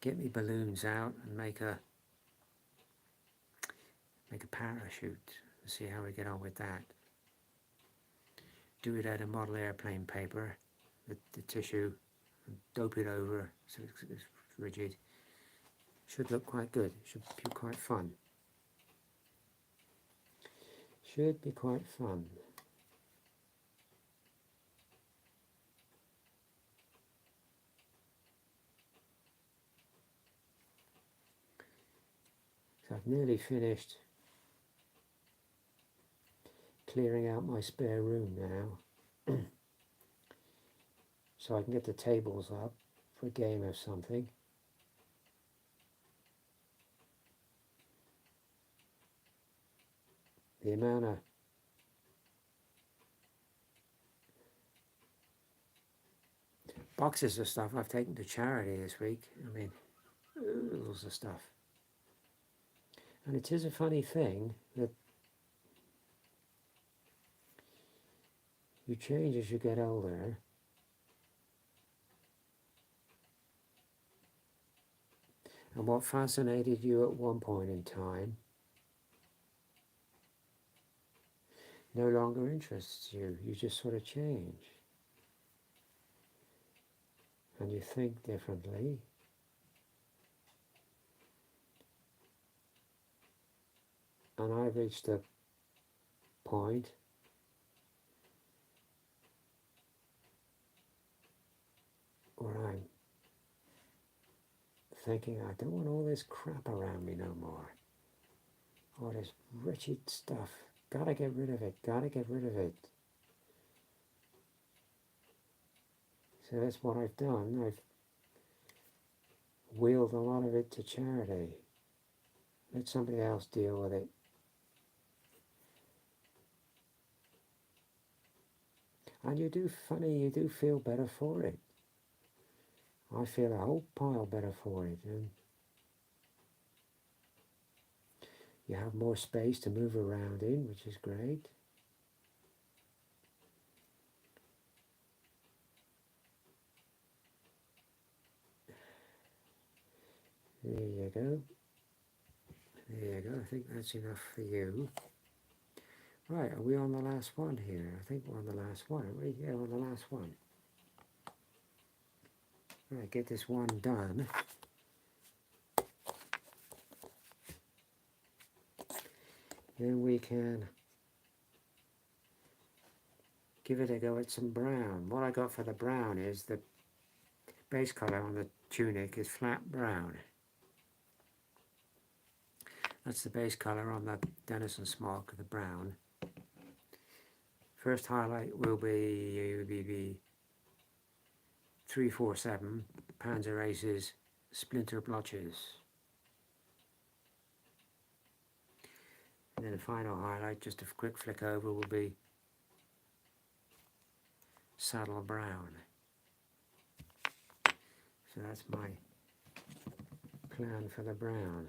Speaker 1: get me balloons out and make a parachute and see how we get on with that. Do it out of model airplane paper, the tissue, and dope it over so it's rigid. Should look quite good. Should be quite fun. Should be quite fun. So I've nearly finished clearing out my spare room now. So I can get the tables up for a game of something. The amount of boxes of stuff I've taken to charity this week. I mean, oodles of stuff. And it is a funny thing that you change as you get older. And what fascinated you at one point in time no longer interests you. You just sort of change. And you think differently. And I've reached a point where I'm thinking, I don't want all this crap around me no more. All this wretched stuff. Gotta get rid of it. Gotta get rid of it. So that's what I've done. I've wheeled a lot of it to charity. Let somebody else deal with it. And you do feel better for it. I feel a whole pile better for it. And you have more space to move around in, which is great. There you go. There you go. I think that's enough for you. Right, are we on the last one here? I think we're on the last one, aren't we? Yeah, on the last one. Right, get this one done. Then we can give it a go at some brown. What I got for the brown is the base color on the tunic is flat brown. That's the base color on the Denison smock, the brown. First highlight will be 347 Panzer Aces Splinter Blotches. And then the final highlight, just a quick flick over, will be Saddle Brown. So that's my plan for the brown.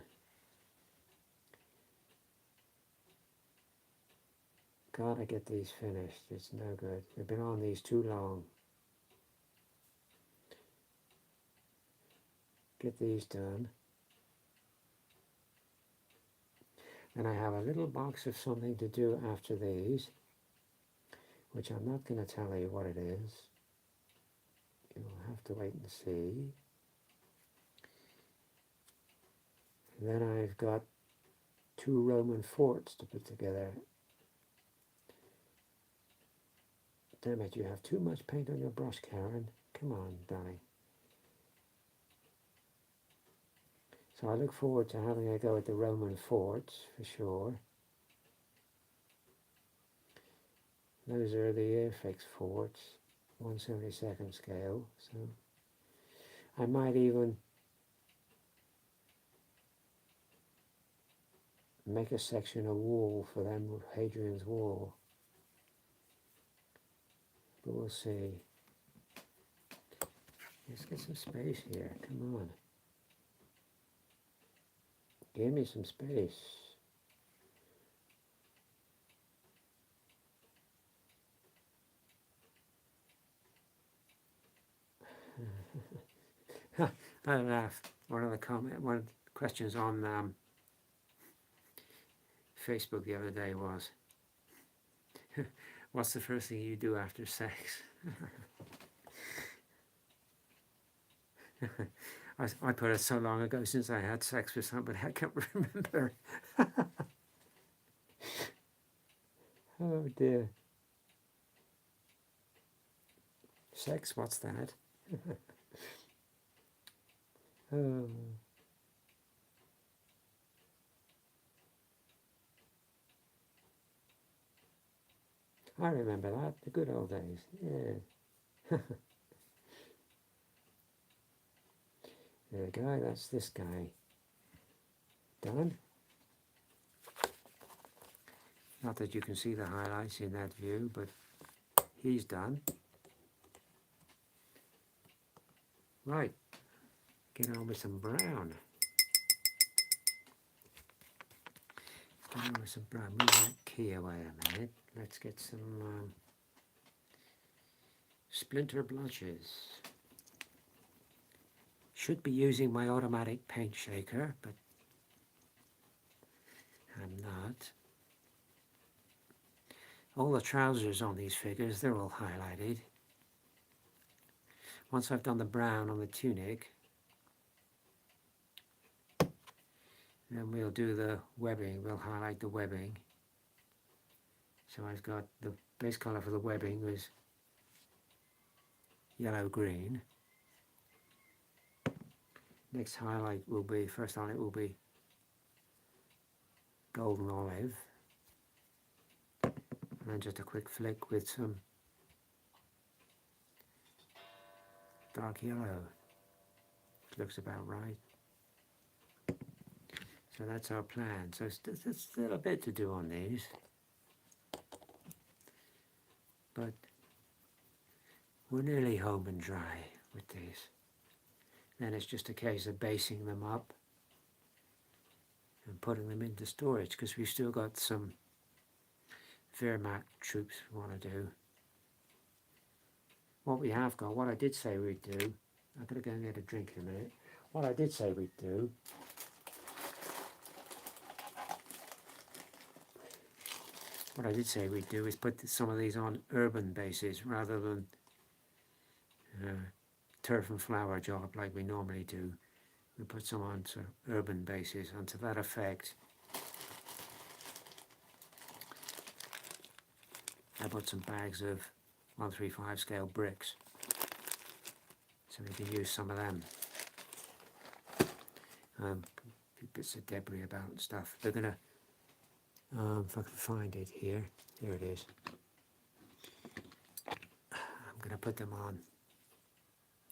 Speaker 1: Gotta get these finished, it's no good. I've been on these too long. Get these done. Then I have a little box of something to do after these, which I'm not going to tell you what it is. You'll have to wait and see. And then I've got 2 Roman forts to put together. Damn it, you have too much paint on your brush, Karen. Come on, darling. So I look forward to having a go at the Roman forts, for sure. Those are the Airfix forts, 1/72nd scale. So I might even make a section of wall for them, Hadrian's Wall. But we'll see. Let's get some space here. Come on. Give me some space. I laugh. One of the questions on Facebook the other day was, "What's the first thing you do after sex?" I put it so long ago since I had sex with somebody I can't remember. Oh dear. Sex? What's that? Oh. I remember that, the good old days. Yeah. There we go, that's this guy. Done. Not that you can see the highlights in that view, but he's done. Right, get on with some brown. Get on with some brown. Move that key away a minute. Let's get some splinter blotches. Should be using my automatic paint shaker, but I'm not. All the trousers on these figures, they're all highlighted. Once I've done the brown on the tunic, then we'll do the webbing. We'll highlight the webbing. So I've got the base color for the webbing was yellow-green. Next highlight will be, first highlight will be golden olive. And then just a quick flick with some dark yellow. Looks about right. So that's our plan. So there's still a bit to do on these. But we're nearly home and dry with these. Then it's just a case of basing them up and putting them into storage, because we've still got some Wehrmacht troops we want to do. What we have got, what I did say we'd do, I'm going to go and get a drink in a minute. What I did say we'd do is put some of these on urban bases rather than turf and flower job like we normally do. We put some on to urban bases, and to that effect I bought some bags of 135 scale bricks, so we can use some of them. Bits of debris about and stuff. They're gonna, if I can find it here, here it is. I'm gonna put them on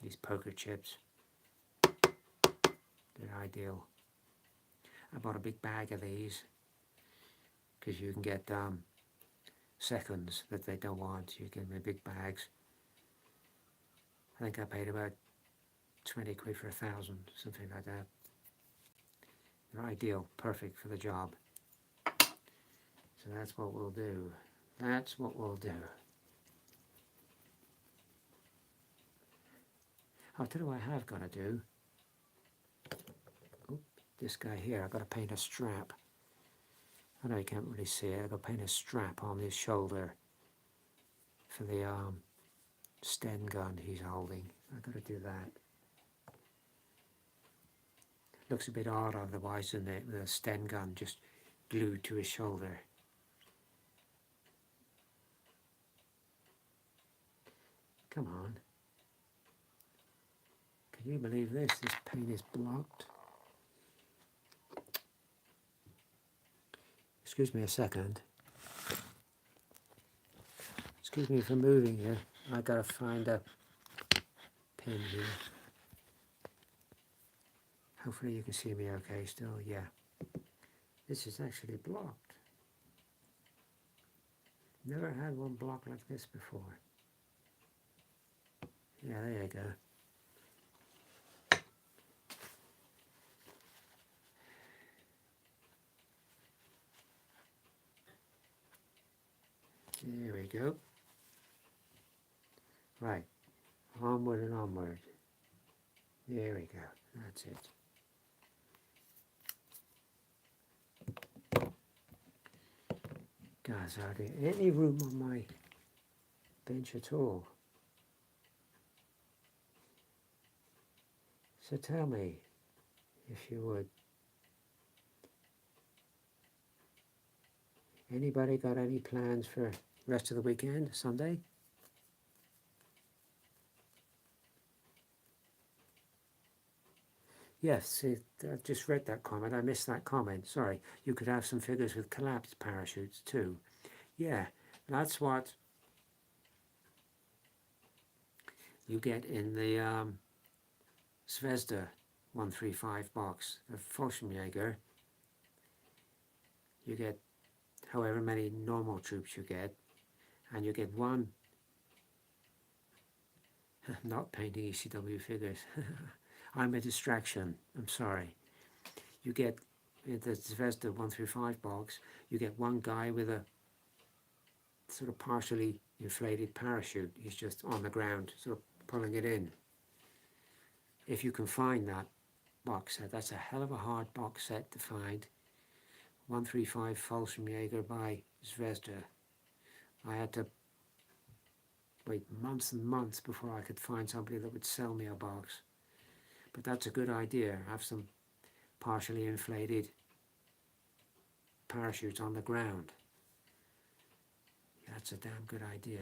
Speaker 1: these poker chips. They're ideal. I bought a big bag of these because you can get seconds that they don't want. You get them in big bags. I think I paid about 20 quid for 1,000, something like that. They're ideal, perfect for the job. So that's what we'll do. That's what we'll do. I'll tell you what I have got to do. Oop, this guy here, I've got to paint a strap. I know you can't really see it. I've got to paint a strap on his shoulder for the Sten gun he's holding. I've got to do that. Looks a bit odd otherwise, doesn't it? With a Sten gun just glued to his shoulder. Come on. Can you believe this? This paint is blocked. Excuse me a second. Excuse me for moving here. I gotta find a pin here. Hopefully you can see me okay still, yeah. This is actually blocked. Never had one blocked like this before. Yeah, there you go. There we go. Right, onward and onward. There we go, that's it. God's hardly any room on my bench at all. So tell me, if you would, anybody got any plans for the rest of the weekend, Sunday? Yes, I just read that comment. I missed that comment. Sorry. You could have some figures with collapsed parachutes too. Yeah, that's what you get in the Zvezda 135 box, the Fallschirmjäger. You get however many normal troops you get, and you get one. Not painting ECW figures. I'm a distraction. I'm sorry. You get in the Zvezda 135 box, you get one guy with a sort of partially inflated parachute. He's just on the ground, sort of pulling it in. If you can find that box set, that's a hell of a hard box set to find. 135 Fallschirmjäger by Zvezda. I had to wait months and months before I could find somebody that would sell me a box. But that's a good idea. Have some partially inflated parachutes on the ground. That's a damn good idea.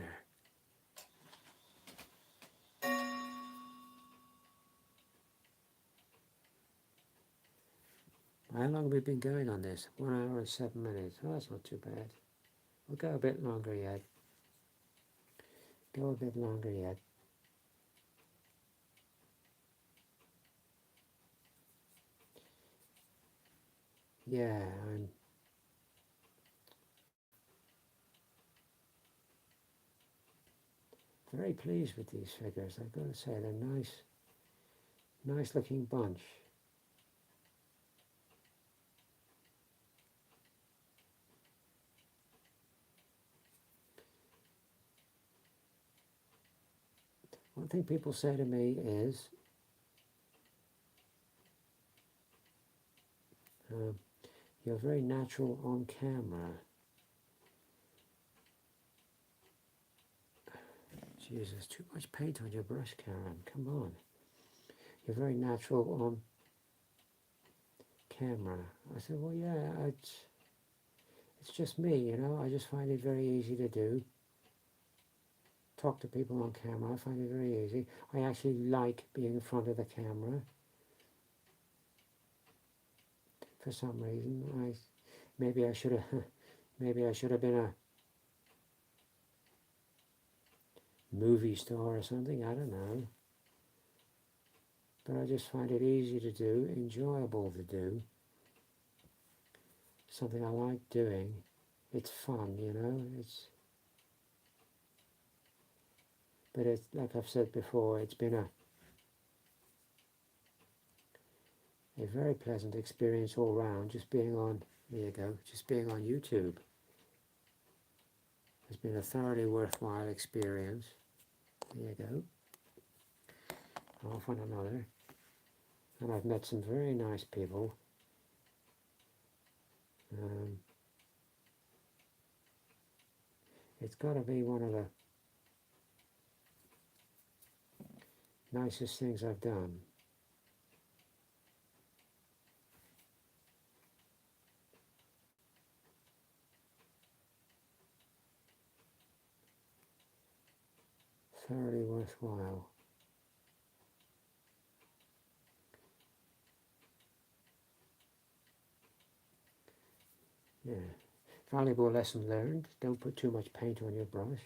Speaker 1: How long have we been going on this? 1 hour and 7 minutes. Oh, that's not too bad. We'll go a bit longer yet. Go a bit longer yet. Yeah, I'm very pleased with these figures. I've got to say, they're nice looking bunch. One thing people say to me is, you're very natural on camera. Jesus, too much paint on your brush, Karen. Come on. You're very natural on camera. I said, well, yeah, it's just me, you know. I just find it very easy to do. Talk to people on camera. I find it very easy. I actually like being in front of the camera. For some reason, maybe I should have been a movie star or something. I don't know. But I just find it easy to do, enjoyable to do. Something I like doing. It's fun, you know. But it's like I've said before, it's been a very pleasant experience all round, just being on, there you go, just being on YouTube. It's been a thoroughly worthwhile experience. There you go. Off on another. And I've met some very nice people. It's got to be one of the nicest things I've done. Thoroughly worthwhile. Yeah. Valuable lesson learned. Don't put too much paint on your brush.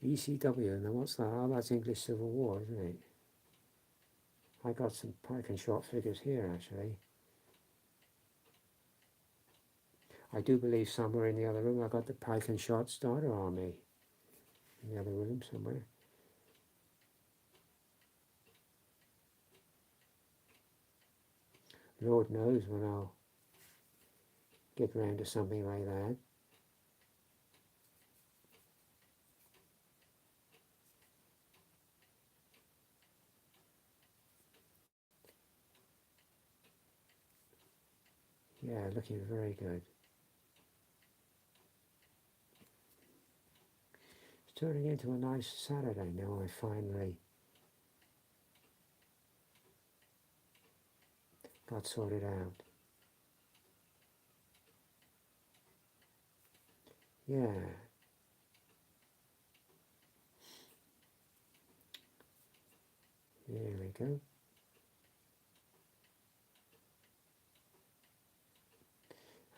Speaker 1: ECW, now what's that? Oh, that's English Civil War, isn't it? I got some pike and shot figures here, actually. I do believe somewhere in the other room I got the pike and shot starter army. In the other room somewhere. Lord knows when I'll get round to something like that. Yeah, looking very good. It's turning into a nice Saturday now. I finally got sorted out. Yeah. There we go.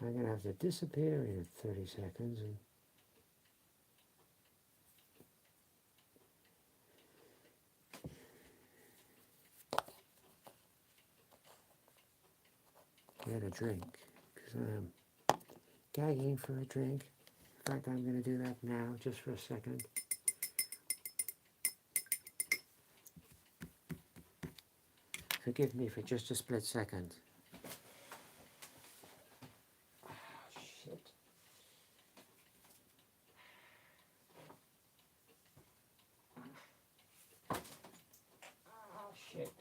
Speaker 1: I'm going to have to disappear in 30 seconds and get a drink because I'm gagging for a drink. In fact, I'm going to do that now just for a second. Forgive me for just a split second. Oh, shit. Oh, shit.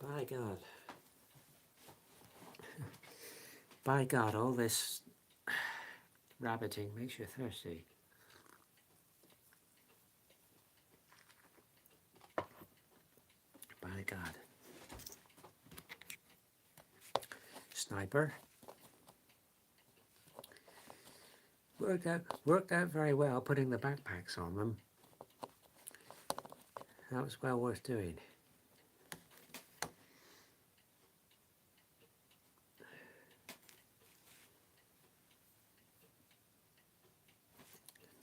Speaker 1: By God. By God, all this rabbiting makes you thirsty. By God. Sniper. Worked out very well putting the backpacks on them. That was well worth doing.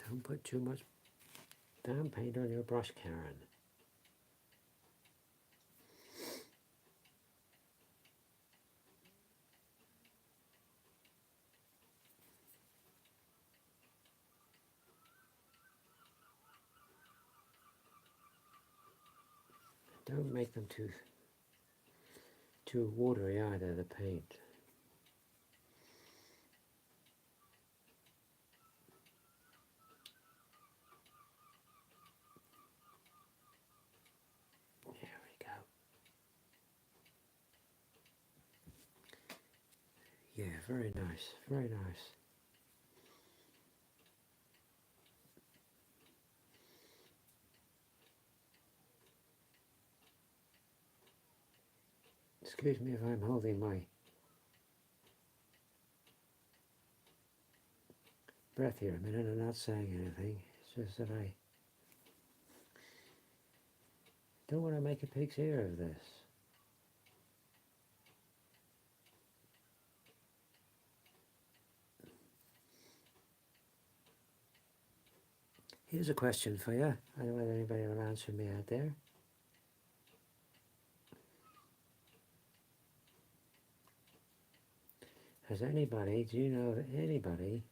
Speaker 1: Don't put too much damn paint on your brush, Karen. Don't make them too watery either, the paint. There we go. Yeah, very nice, very nice. Excuse me if I'm holding my breath here a minute and not saying anything. It's just that I don't want to make a pig's ear of this. Here's a question for you. I don't know whether anybody will answer me out there. Has anybody, do you know of anybody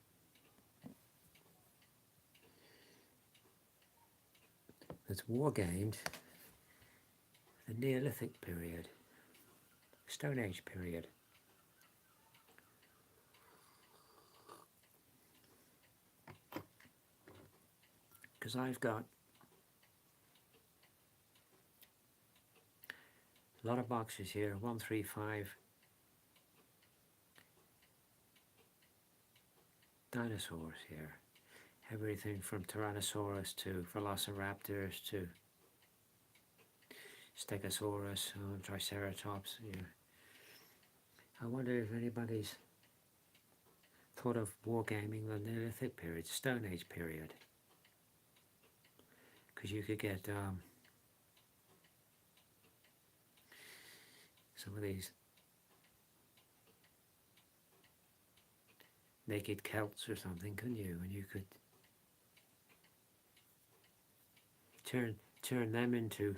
Speaker 1: that's wargamed the Neolithic period, Stone Age period? Because I've got a lot of boxes here, 135 dinosaurs here, everything from Tyrannosaurus to Velociraptors to Stegosaurus, Triceratops. Yeah. I wonder if anybody's thought of wargaming the Neolithic period, Stone Age period, because you could get some of these naked Celts or something, couldn't you? And you could turn them into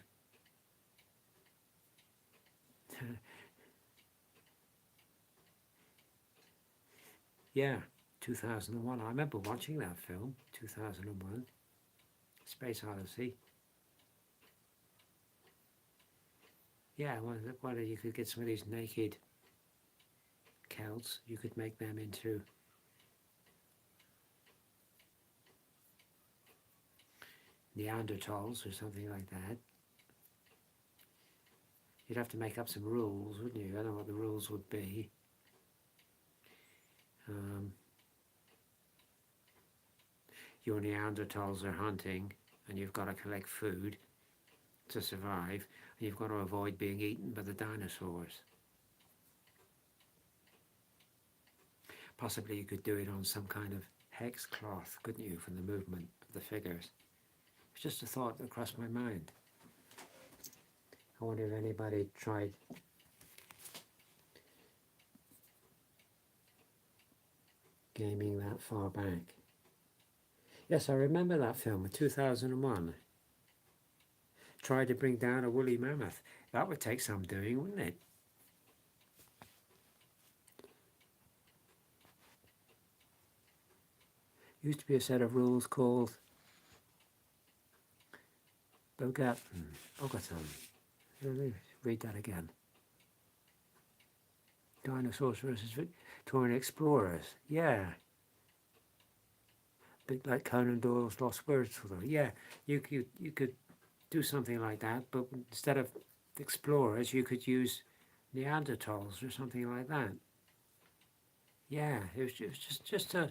Speaker 1: yeah, 2001. I remember watching that film, 2001, Space Odyssey. Yeah, whether you could get some of these naked Celts, you could make them into Neanderthals or something like that. You'd have to make up some rules, wouldn't you? I don't know what the rules would be. Your Neanderthals are hunting and you've got to collect food to survive, and you've got to avoid being eaten by the dinosaurs. Possibly you could do it on some kind of hex cloth, couldn't you, from the movement of the figures? It's just a thought that crossed my mind. I wonder if anybody tried gaming that far back. Yes, I remember that film in 2001. Tried to bring down a woolly mammoth. That would take some doing, wouldn't it? Used to be a set of rules called Bogatin. Let me read that again. Dinosaurs versus Victorian explorers. Yeah. Bit like Conan Doyle's Lost Words. Yeah, you could do something like that, but instead of explorers, you could use Neanderthals or something like that. Yeah, it was just a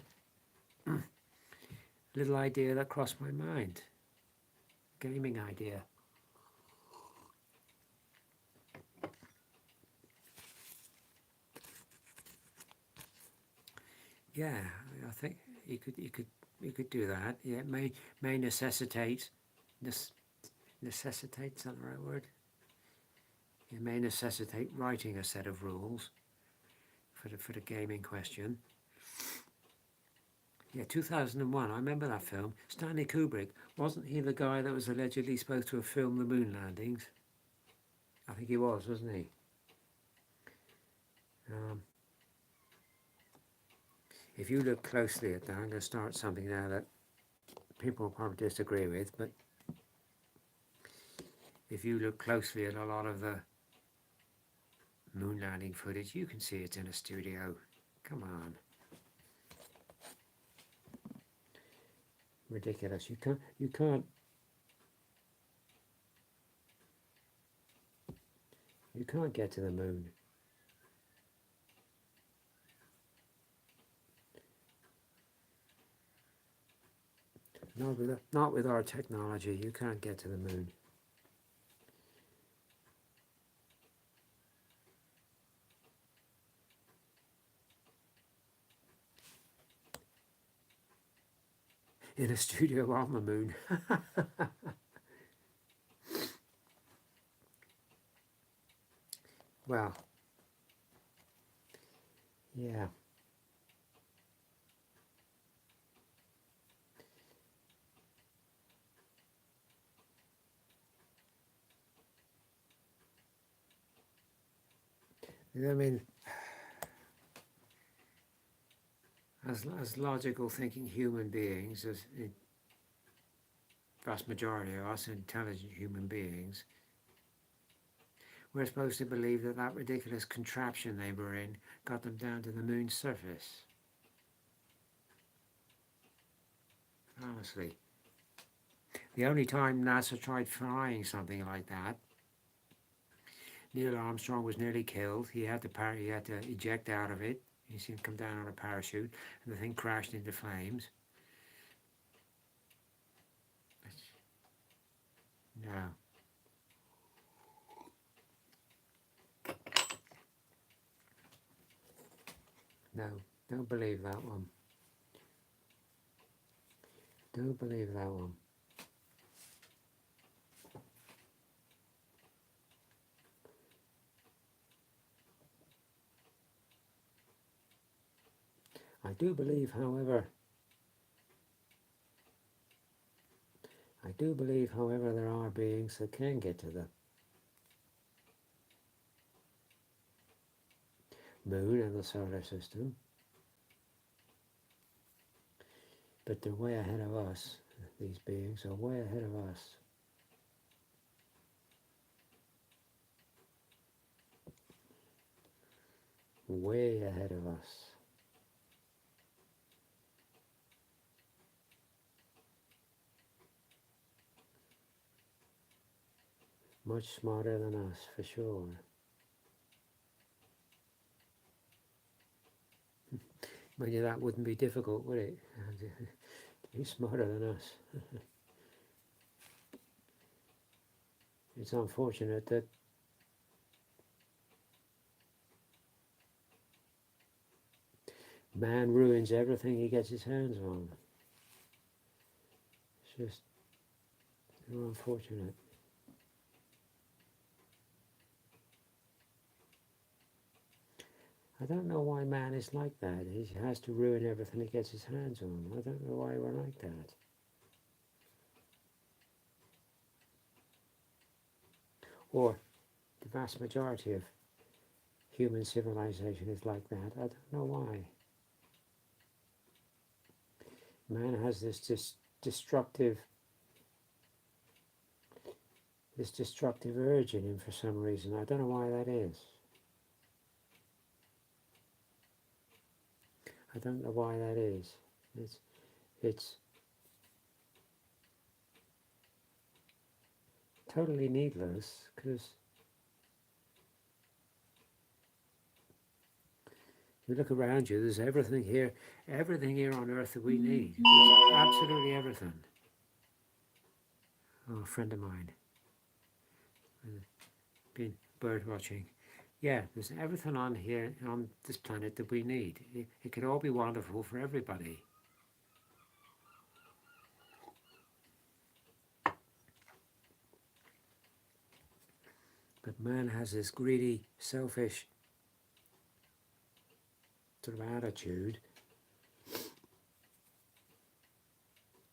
Speaker 1: little idea that crossed my mind. Gaming idea. Yeah, I think you could do that. Yeah, it may necessitate necessitate, is that the right word? It may necessitate writing a set of rules for the gaming question. Yeah, 2001, I remember that film. Stanley Kubrick, wasn't he the guy that was allegedly supposed to have filmed the moon landings? I think he was, wasn't he? If you look closely at that, I'm going to start something now that people will probably disagree with, but if you look closely at a lot of the moon landing footage, you can see it's in a studio. Come on. Ridiculous. You can't get to the moon. Not with our technology. You can't get to the moon. In a studio on the moon. Well, yeah. I mean, as logical thinking human beings, as the vast majority of us intelligent human beings, we're supposed to believe that that ridiculous contraption they were in got them down to the moon's surface. Honestly. The only time NASA tried flying something like that, Neil Armstrong was nearly killed. He had to eject out of it. He seen him come down on a parachute, and the thing crashed into flames. No. No. Don't believe that one. Don't believe that one. I do believe, however, there are beings that can get to the moon and the solar system, but they're way ahead of us. These beings are way ahead of us. Way ahead of us. Much smarter than us, for sure. Mind you, that wouldn't be difficult, would it? To be smarter than us. It's unfortunate that man ruins everything he gets his hands on. It's just unfortunate. I don't know why man is like that. He has to ruin everything he gets his hands on. I don't know why we're like that. Or the vast majority of human civilization is like that. I don't know why. Man has this destructive urge in him for some reason. I don't know why that is. I don't know why that is. It's totally needless, because you look around you, there's everything here on earth that we need. There's absolutely everything. Oh, a friend of mine, been bird watching. Yeah, there's everything on here, on this planet, that we need. It could all be wonderful for everybody. But man has this greedy, selfish sort of attitude,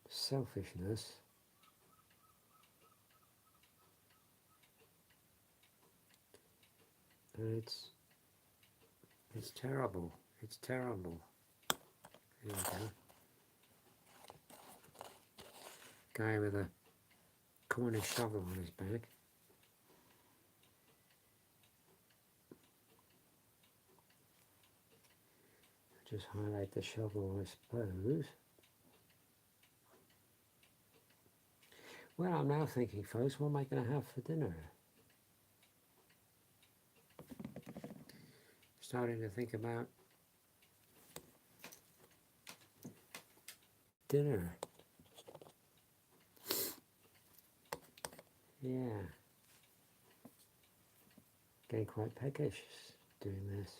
Speaker 1: selfishness, and it's terrible. It's terrible. There we go. Guy with a Cornish shovel on his back. Just highlight the shovel, I suppose. Well, I'm now thinking, folks, what am I going to have for dinner? Starting to think about dinner. Yeah. Getting quite peckish doing this.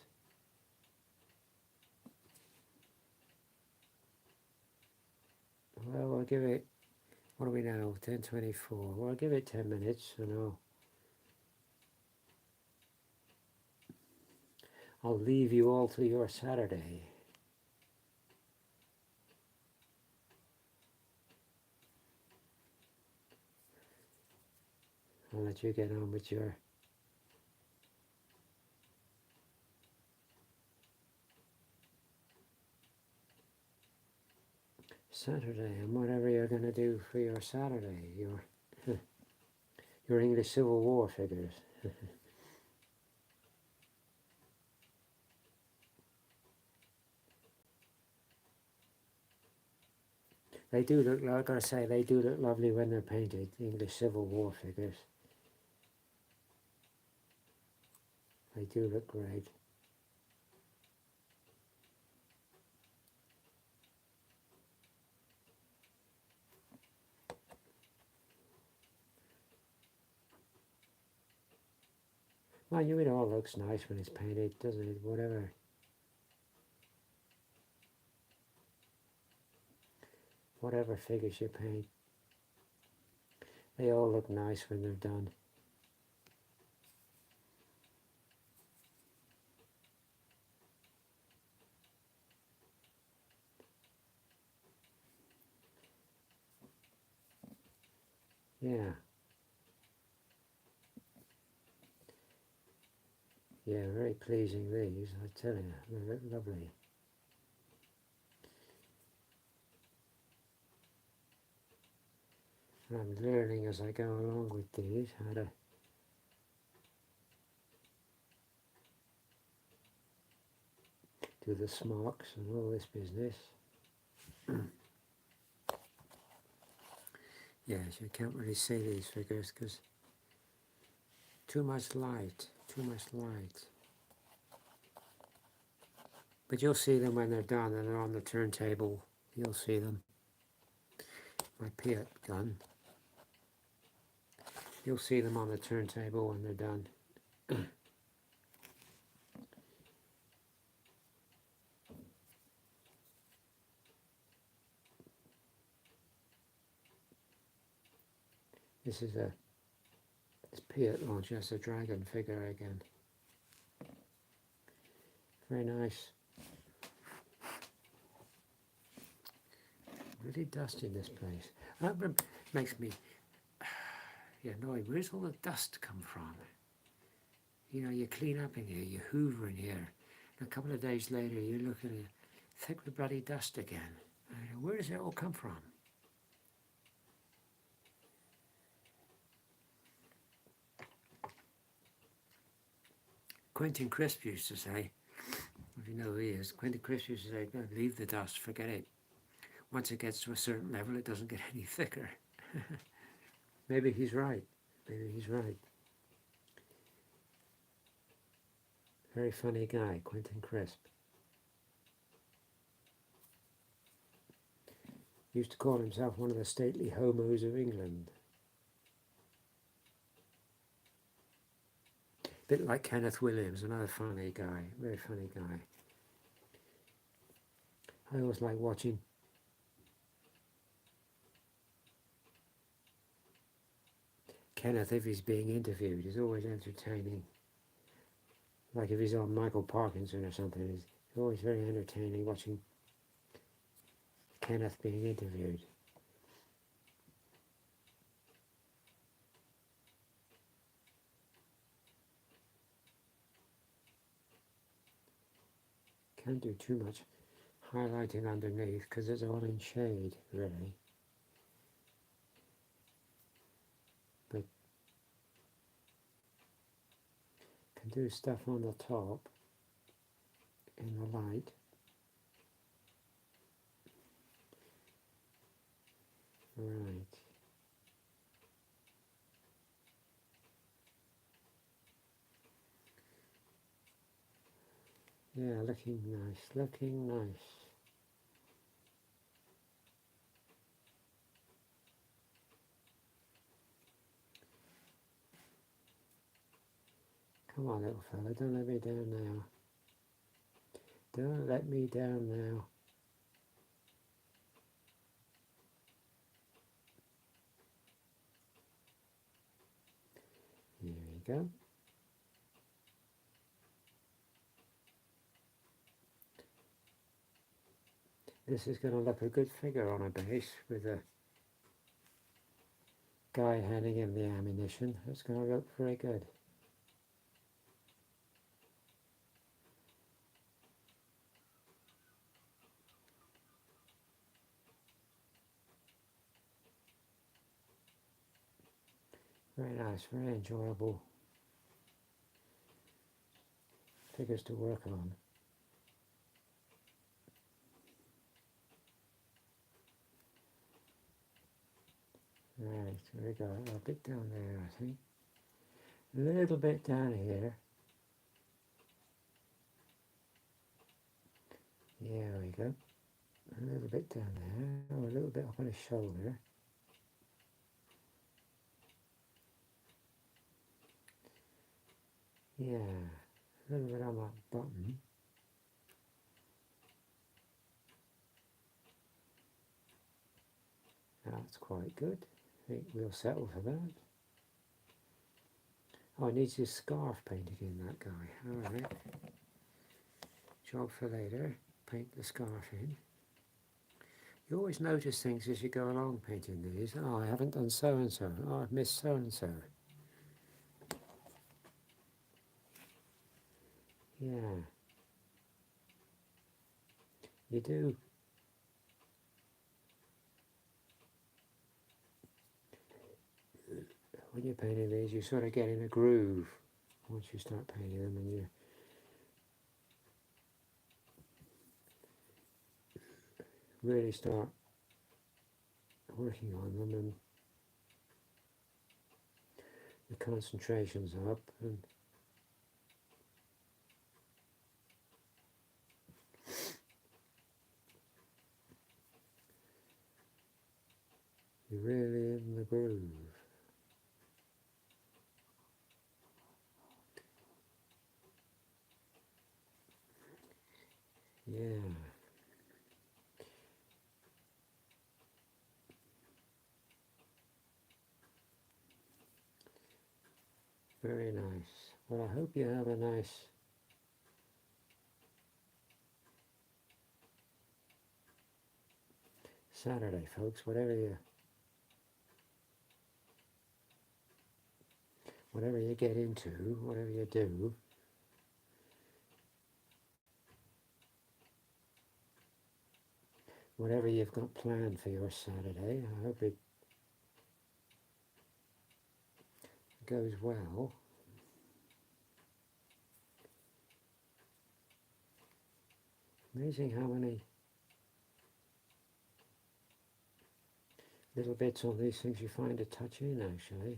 Speaker 1: Well, we'll give it, what are we now, 10:24. Well, I'll give it 10 minutes and I'll leave you all to your Saturday. I'll let you get on with your Saturday and whatever you're going to do for your Saturday, your English Civil War figures. They do look, like I say, they do look lovely when they're painted, English Civil War figures. They do look great. Well, you it all looks nice when it's painted, doesn't it? Whatever figures you paint, they all look nice when they're done. Yeah, yeah, very pleasing these, I tell you, they're lovely. And I'm learning as I go along with these how to do the smocks and all this business. Yes, you can't really see these figures because too much light, too much light. But you'll see them when they're done and they're on the turntable. You'll see them. My Piat gun. You'll see them on the turntable when they're done. This Piat launch, that's a dragon figure again. Very nice. Really dusty in this place. That makes me annoyed. Where's all the dust come from? You know, you clean up in here, you hoover in here. And a couple of days later, you look at it, thick with bloody dust again. Where does it all come from? Quentin Crisp used to say, if you know who he is, Quentin Crisp used to say, leave the dust, forget it. Once it gets to a certain level, it doesn't get any thicker. Maybe he's right. Maybe he's right. Very funny guy, Quentin Crisp. Used to call himself one of the stately homos of England. Bit like Kenneth Williams, another funny guy, very funny guy. I always like watching Kenneth if he's being interviewed. He's always entertaining. Like if he's on Michael Parkinson or something, it's always very entertaining watching Kenneth being interviewed. Can't do too much highlighting underneath because it's all in shade, really. But can do stuff on the top in the light. Right. Yeah, looking nice, looking nice. Come on, little fella, don't let me down now. Don't let me down now. Here we go. This is going to look a good figure on a base with a guy handing him the ammunition. It's going to look very good. Very nice, very enjoyable figures to work on. Right, we go. A bit down there, I think. A little bit down here. There we go. A little bit down there. Oh, a little bit up on his shoulder. Yeah, a little bit on that bottom. That's quite good. I think we'll settle for that. Oh, it needs his scarf painted in, that guy. Alright. Job for later. Paint the scarf in. You always notice things as you go along painting these. Oh, I haven't done so-and-so. Oh, I've missed so-and-so. Yeah. You do. When you're painting these, you sort of get in a groove once you start painting them, and you really start working on them, and the concentration's up, and you're really in the groove. Yeah. Very nice. Well, I hope you have a nice Saturday, folks. Whatever you get into, whatever you do, whatever you've got planned for your Saturday, I hope it goes well. Amazing how many little bits on these things you find to touch in, actually.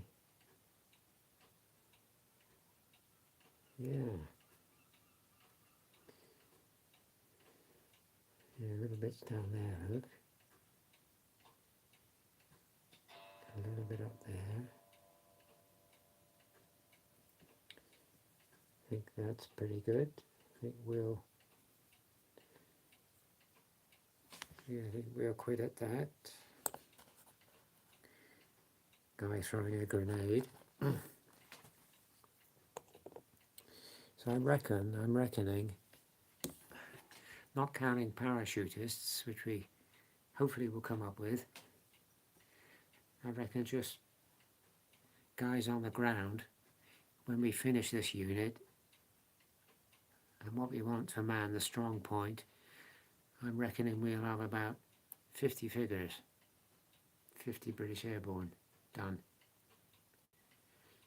Speaker 1: Yeah. Yeah, little bits down there, look. A little bit up there. I think that's pretty good. I think we'll quit at that. Guy throwing a grenade. So I'm reckoning, not counting parachutists, which we hopefully will come up with, I reckon just guys on the ground when we finish this unit, and what we want to man the strong point, I'm reckoning we'll have about 50 figures, 50 British Airborne done.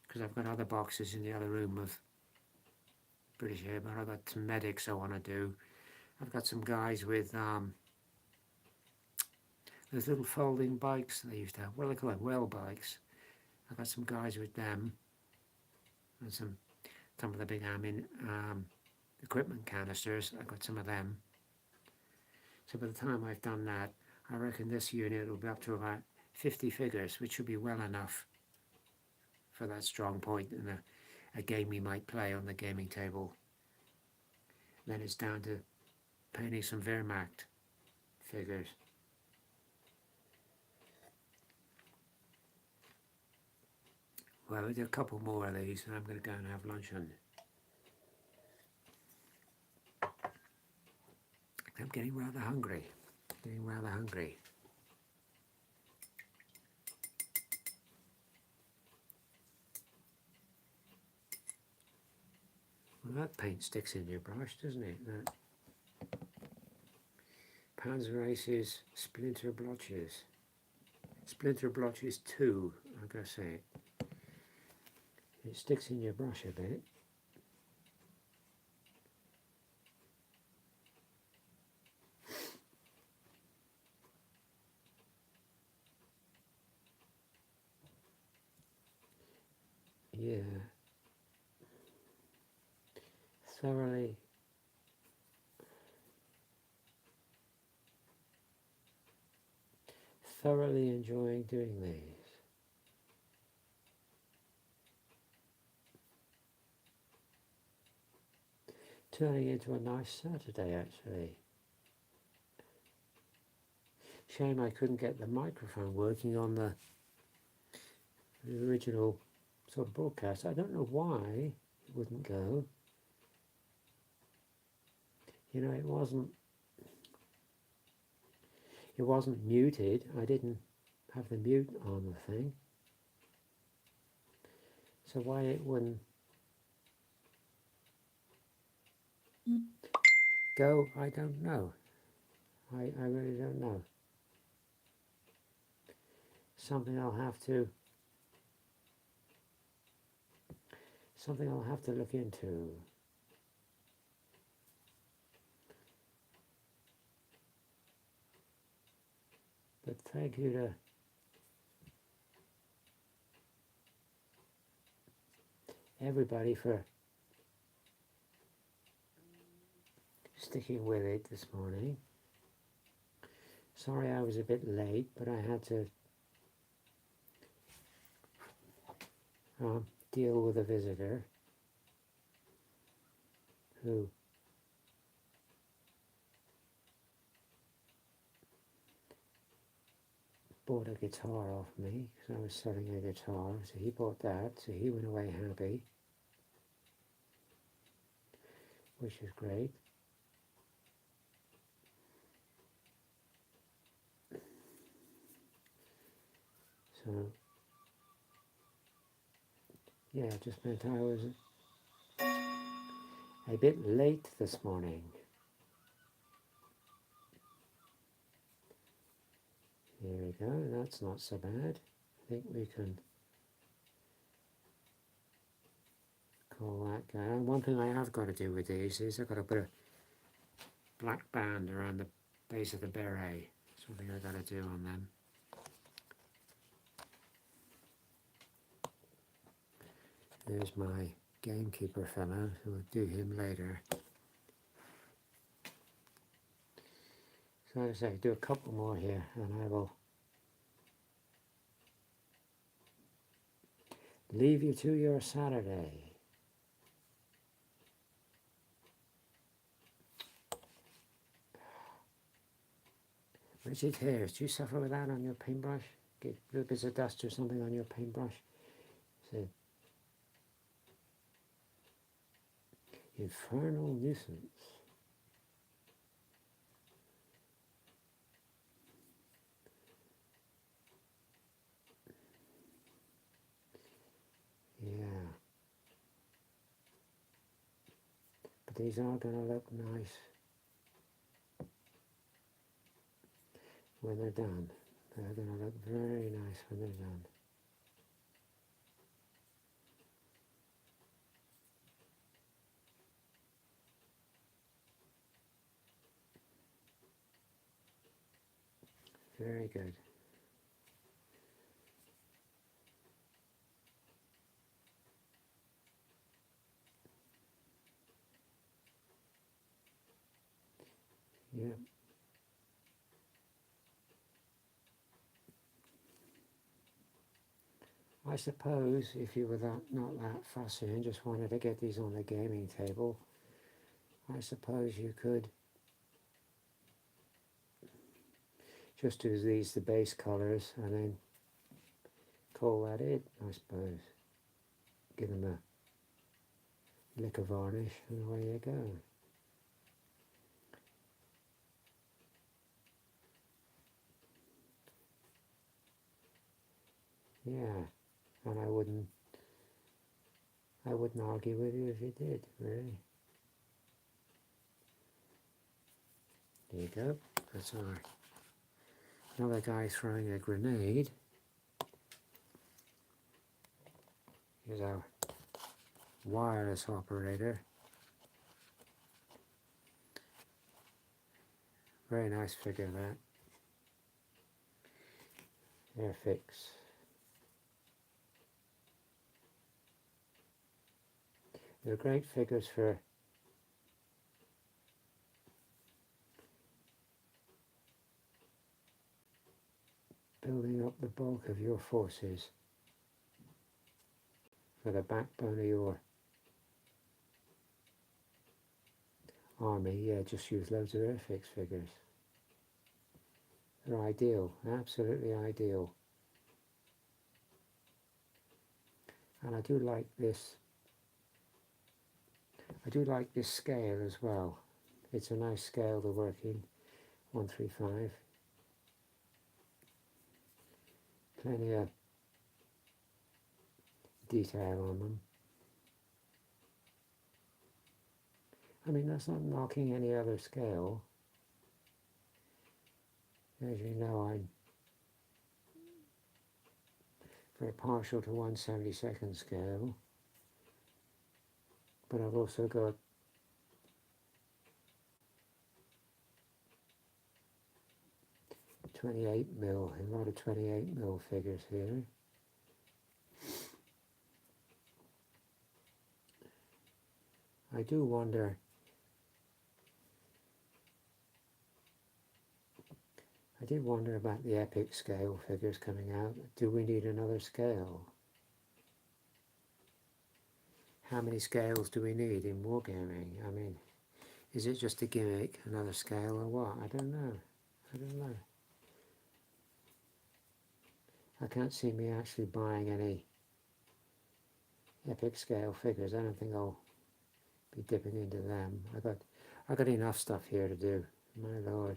Speaker 1: Because I've got other boxes in the other room of British Airborne. I've got some medics I want to do. I've got some guys with those little folding bikes they used to have. What do they call it? Well bikes. I've got some guys with them, and some of the big equipment canisters. I've got some of them. So by the time I've done that, I reckon this unit will be up to about 50 figures, which should be well enough for that strong point in a game we might play on the gaming table. Then it's down to painting some Wehrmacht figures. Well, we'll do a couple more of these, and I'm going to go and have lunch on. I'm getting rather hungry. Well, that paint sticks in your brush, doesn't it? That Panzerace's Splinter Blotches. Splinter Blotches 2, I'm going to say it. It sticks in your brush a bit. Yeah. Thoroughly enjoying doing these. turning into a nice Saturday actually. Shame I couldn't get the microphone working on the original sort of broadcast. I don't know why it wouldn't go. You know, it wasn't muted. I didn't have the mute on the thing. So why it wouldn't go, I don't know. I really don't know. Something I'll have to look into. But thank you to everybody for sticking with it this morning. Sorry I was a bit late, but I had to deal with a visitor who bought a guitar off me because I was selling a guitar. So he bought that, so he went away happy, which is great. So yeah, it just meant I was a bit late this morning. Here we go, that's not so bad. I think we can call that guy. And one thing I have got to do with these is I've got to put a black band around the base of the beret. Something I've got to do on them. There's my gamekeeper fellow, so we'll do him later. So as I say, do a couple more here and I will leave you to your Saturday. Richard Hairs, do you suffer with that on your paintbrush? Get little bits of dust or something on your paintbrush? It's an infernal nuisance. Yeah. But these are going to look nice when they're done. They're going to look very nice when they're done. Very good. Yeah. I suppose if you were not that fussy and just wanted to get these on the gaming table, I suppose you could just do these the base colors and then call that it, I suppose. Give them a lick of varnish and away you go. Yeah, and I wouldn't argue with you if you did, really. There you go. That's another guy throwing a grenade. Here's our wireless operator. Very nice figure, that. Airfix. They're great figures for building up the bulk of your forces for the backbone of your army, yeah, just use loads of Airfix figures. They're ideal, absolutely ideal. And I do like this scale as well. It's a nice scale to work in, 135. Plenty of detail on them. I mean, that's not knocking any other scale. As you know, I'm very partial to 1/72 scale, but I've also got 28mm, a lot of 28mm figures here. I do wonder, I did wonder about the epic scale figures coming out. Do we need another scale? How many scales do we need in wargaming? I mean, is it just a gimmick, another scale, or what? I don't know. I don't know. I can't see me actually buying any epic scale figures. I don't think I'll be dipping into them. I got enough stuff here to do. My lord.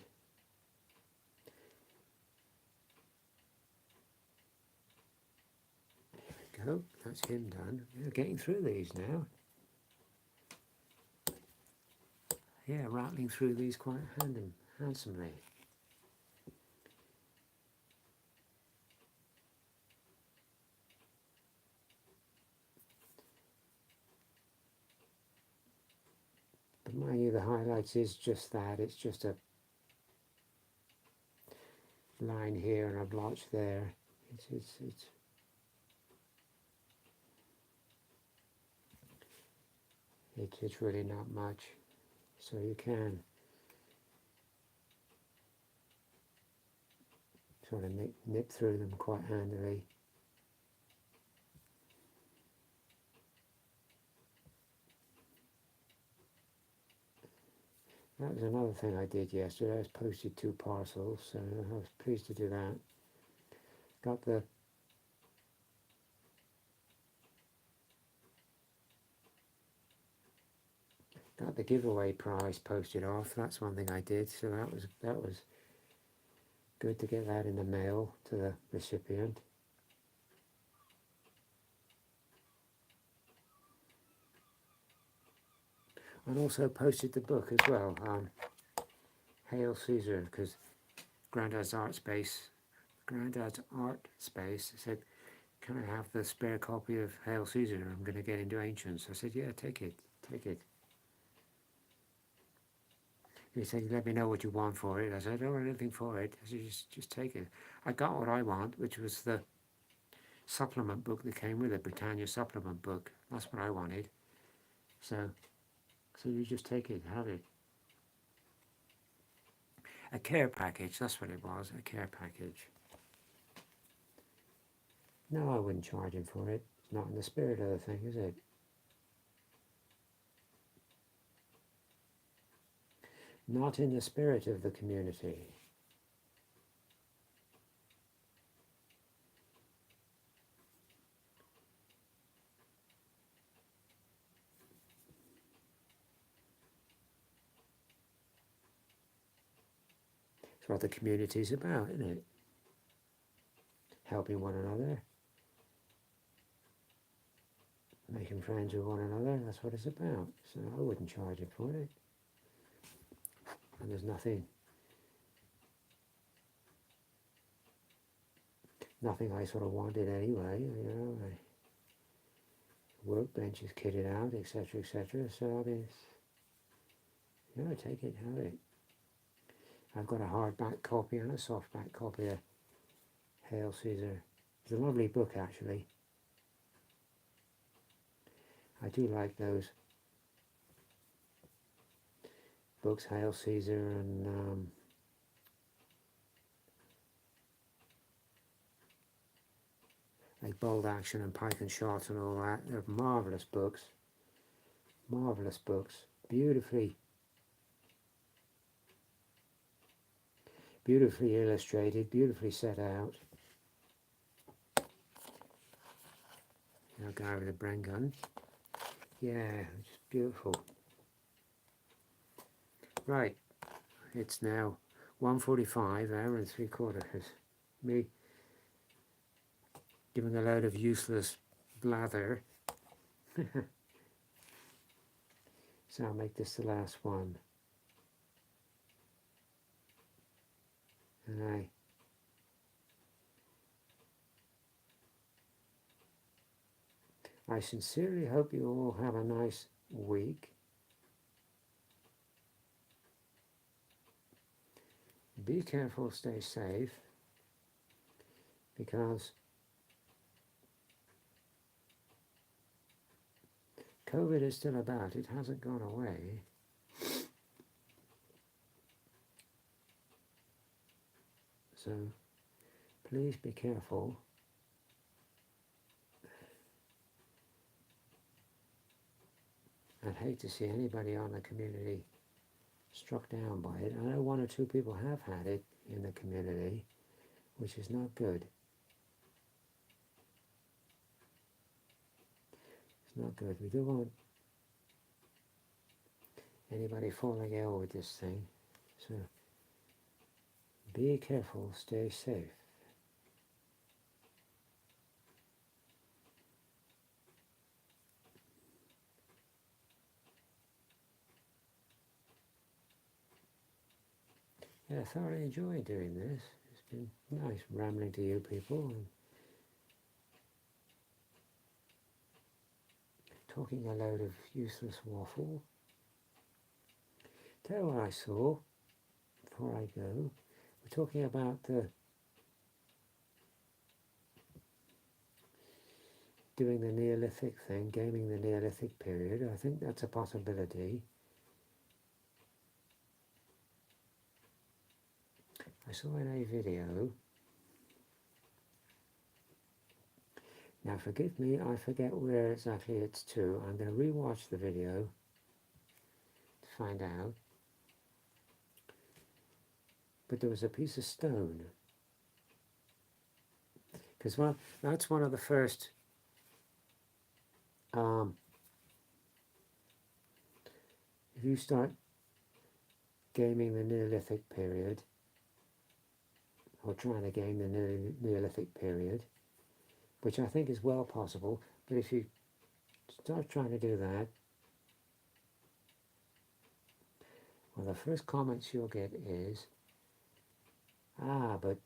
Speaker 1: There we go. That's him done. We're getting through these now. Yeah, rattling through these quite handsomely. But mind you, the highlights is just that. It's just a line here and a blotch there. It's really not much. So you can sort of nip through them quite handily. That was another thing I did yesterday. I posted 2 parcels, so I was pleased to do that. Got the giveaway prize posted off. That's one thing I did. So that was good to get that in the mail to the recipient. And also posted the book as well. Hail Caesar, because Grandad's Art Space said, can I have the spare copy of Hail Caesar? I'm going to get into Ancients. I said, yeah, take it. He said, let me know what you want for it. I said, I don't want anything for it. I said, just take it. I got what I want, which was the supplement book that came with it, Britannia supplement book. That's what I wanted. So you just take it, have it. A care package, that's what it was, a care package. No, I wouldn't charge him for it. It's not in the spirit of the thing, is it? Not in the spirit of the community. It's what the community's about, isn't it? Helping one another. Making friends with one another, that's what it's about. So I wouldn't charge him for it. And there's nothing I sort of wanted anyway, you know. Workbench is kitted out, etc., etc. So I mean, take it, have it. I've got a hardback copy and a softback copy of Hail Caesar. It's a lovely book, actually. I do like those books, Hail Caesar and like Bold Action and Pike and Shot and all that. They're marvellous books. Marvellous books. Beautifully Beautifully illustrated, beautifully set out. Now guy with a Bren gun. Yeah, it's beautiful. Right, it's now 1:45, hour and 3/4. Me giving a load of useless blather. So I'll make this the last one. And I sincerely hope you all have a nice week. Be careful, stay safe, because COVID is still about. It hasn't gone away. So please be careful. I'd hate to see anybody on the community struck down by it. I know one or two people have had it in the community, which is not good. It's not good. We don't want anybody falling ill with this thing. So be careful, stay safe. Yeah, I thoroughly enjoyed doing this. It's been nice rambling to you people and talking a load of useless waffle. Tell you what I saw before I go. We're talking about doing the Neolithic thing, gaming the Neolithic period. I think that's a possibility. I saw in a video. Now forgive me, I forget where exactly it's to. I'm going to re-watch the video to find out. But there was a piece of stone. Because well, that's one of the first if you start gaming the Neolithic period, or trying to game the Neolithic period, which I think is well possible, but if you start trying to do that, well, the first comments you'll get is, but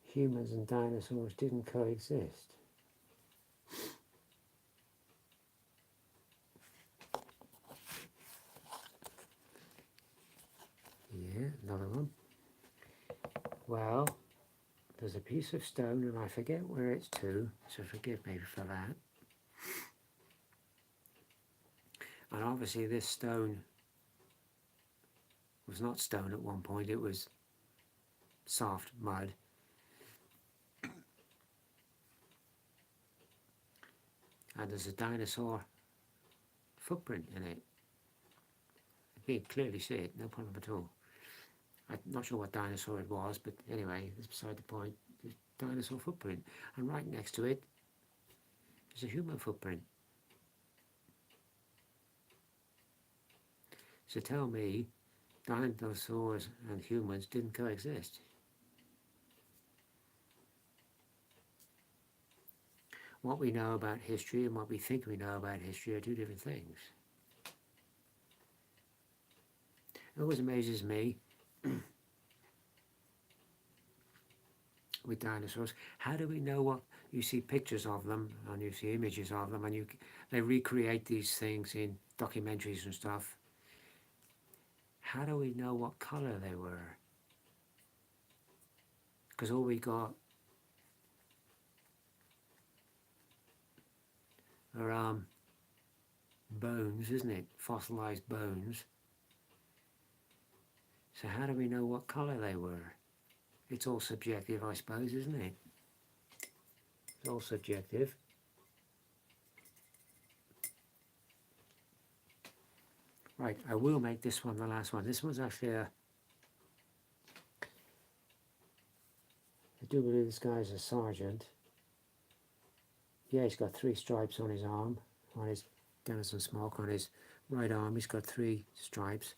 Speaker 1: humans and dinosaurs didn't coexist. Yeah, another one. Well, there's a piece of stone and I forget where it's to, so forgive me for that. And obviously this stone was not stone at one point, it was soft mud. And there's a dinosaur footprint in it. You can clearly see it, no problem at all. I'm not sure what dinosaur it was, but anyway, that's beside the point. There's a dinosaur footprint. And right next to it is a human footprint. So tell me, dinosaurs and humans didn't coexist. What we know about history and what we think we know about history are two different things. It always amazes me with dinosaurs. How do we know what you see pictures of them and you see images of them and they recreate these things in documentaries and stuff? How do we know what color they were? Because all we got are bones, isn't it? Fossilized bones. So how do we know what color they were? It's all subjective, I suppose, isn't it? It's all subjective. Right, I will make this one the last one. This one's actually I do believe this guy's a sergeant. Yeah, he's got 3 stripes on his arm, on his Denison smock, on his right arm he's got 3 stripes.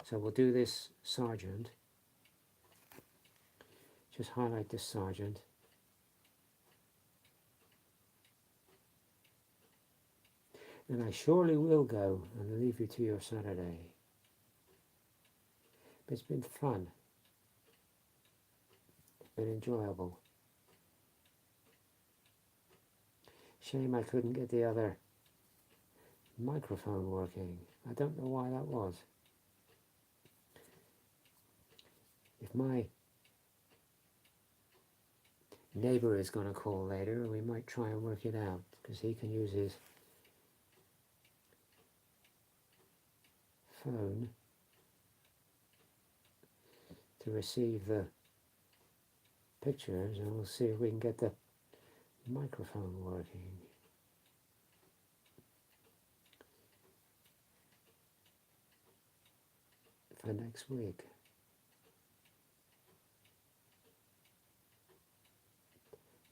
Speaker 1: So we'll do this sergeant. Just highlight this sergeant. And I surely will go and leave you to your Saturday. But it's been fun. It's been enjoyable. Shame I couldn't get the other microphone working. I don't know why that was. If my neighbour is going to call later, we might try and work it out, because he can use his phone to receive the pictures, and we'll see if we can get the microphone working. For next week.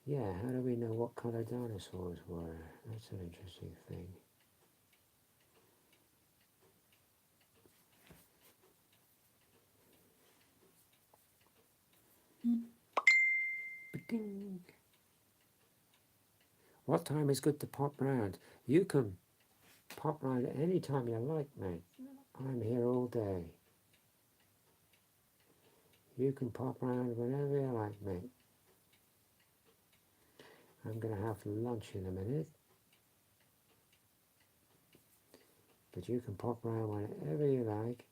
Speaker 1: Yeah, how do we know what colour dinosaurs were? That's an interesting thing. Ba-ding. What time is good to pop round? You can pop round at any time you like, mate. I'm here all day. You can pop round whenever you like, mate. I'm going to have lunch in a minute. But you can pop round whenever you like.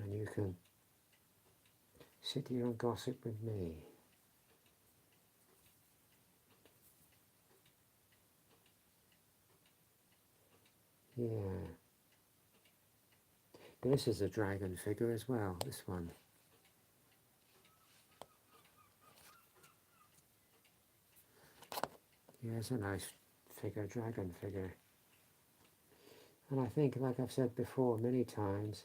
Speaker 1: And you can sit here and gossip with me. Yeah. This is a dragon figure as well, this one. Yeah, it's a nice figure, dragon figure. And I think, like I've said before many times,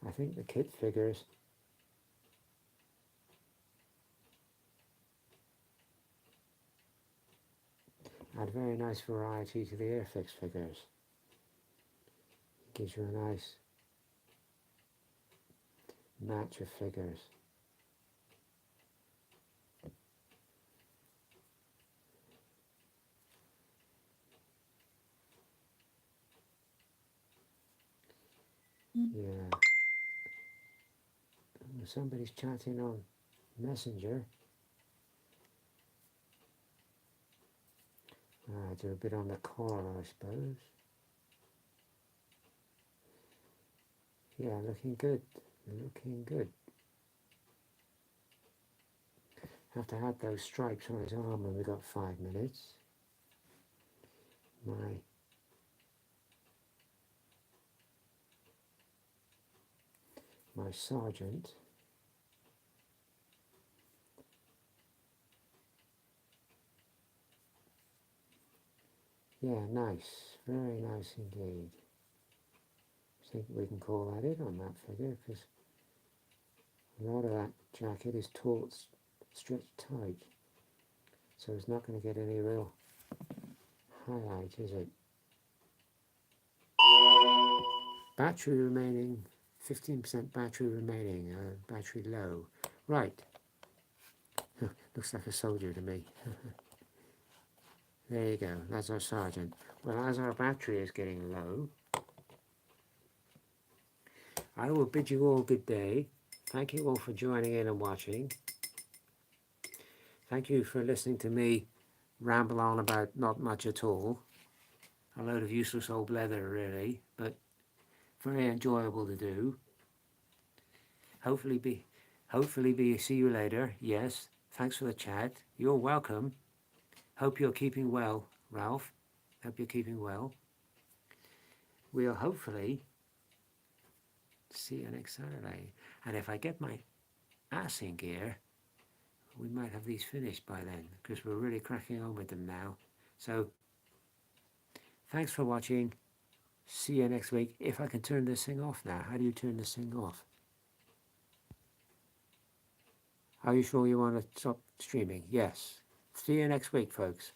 Speaker 1: I think the kit figures add very nice variety to the Airfix figures. It gives you a nice match of figures. Yeah. Somebody's chatting on Messenger. Do a bit on the collar, I suppose. Yeah, looking good. Looking good. Have to add those stripes on his arm when we've got 5 minutes. My sergeant. Yeah, nice. Very nice indeed. I think we can call that in on that figure, because a lot of that jacket is taut, stretched tight. So it's not going to get any real highlight, is it? Battery remaining, 15% battery remaining, battery low. Right. Looks like a soldier to me. There you go, that's our sergeant. Well, as our battery is getting low, I will bid you all good day. Thank you all for joining in and watching. Thank you for listening to me ramble on about not much at all. A load of useless old leather, really, but very enjoyable to do. Hopefully see you later. Yes, thanks for the chat. You're welcome. Hope you're keeping well, Ralph. Hope you're keeping well. We'll hopefully see you next Saturday. And if I get my ass in gear, we might have these finished by then, because we're really cracking on with them now. So thanks for watching. See you next week. If I can turn this thing off now. How do you turn this thing off? Are you sure you want to stop streaming? Yes. See you next week, folks.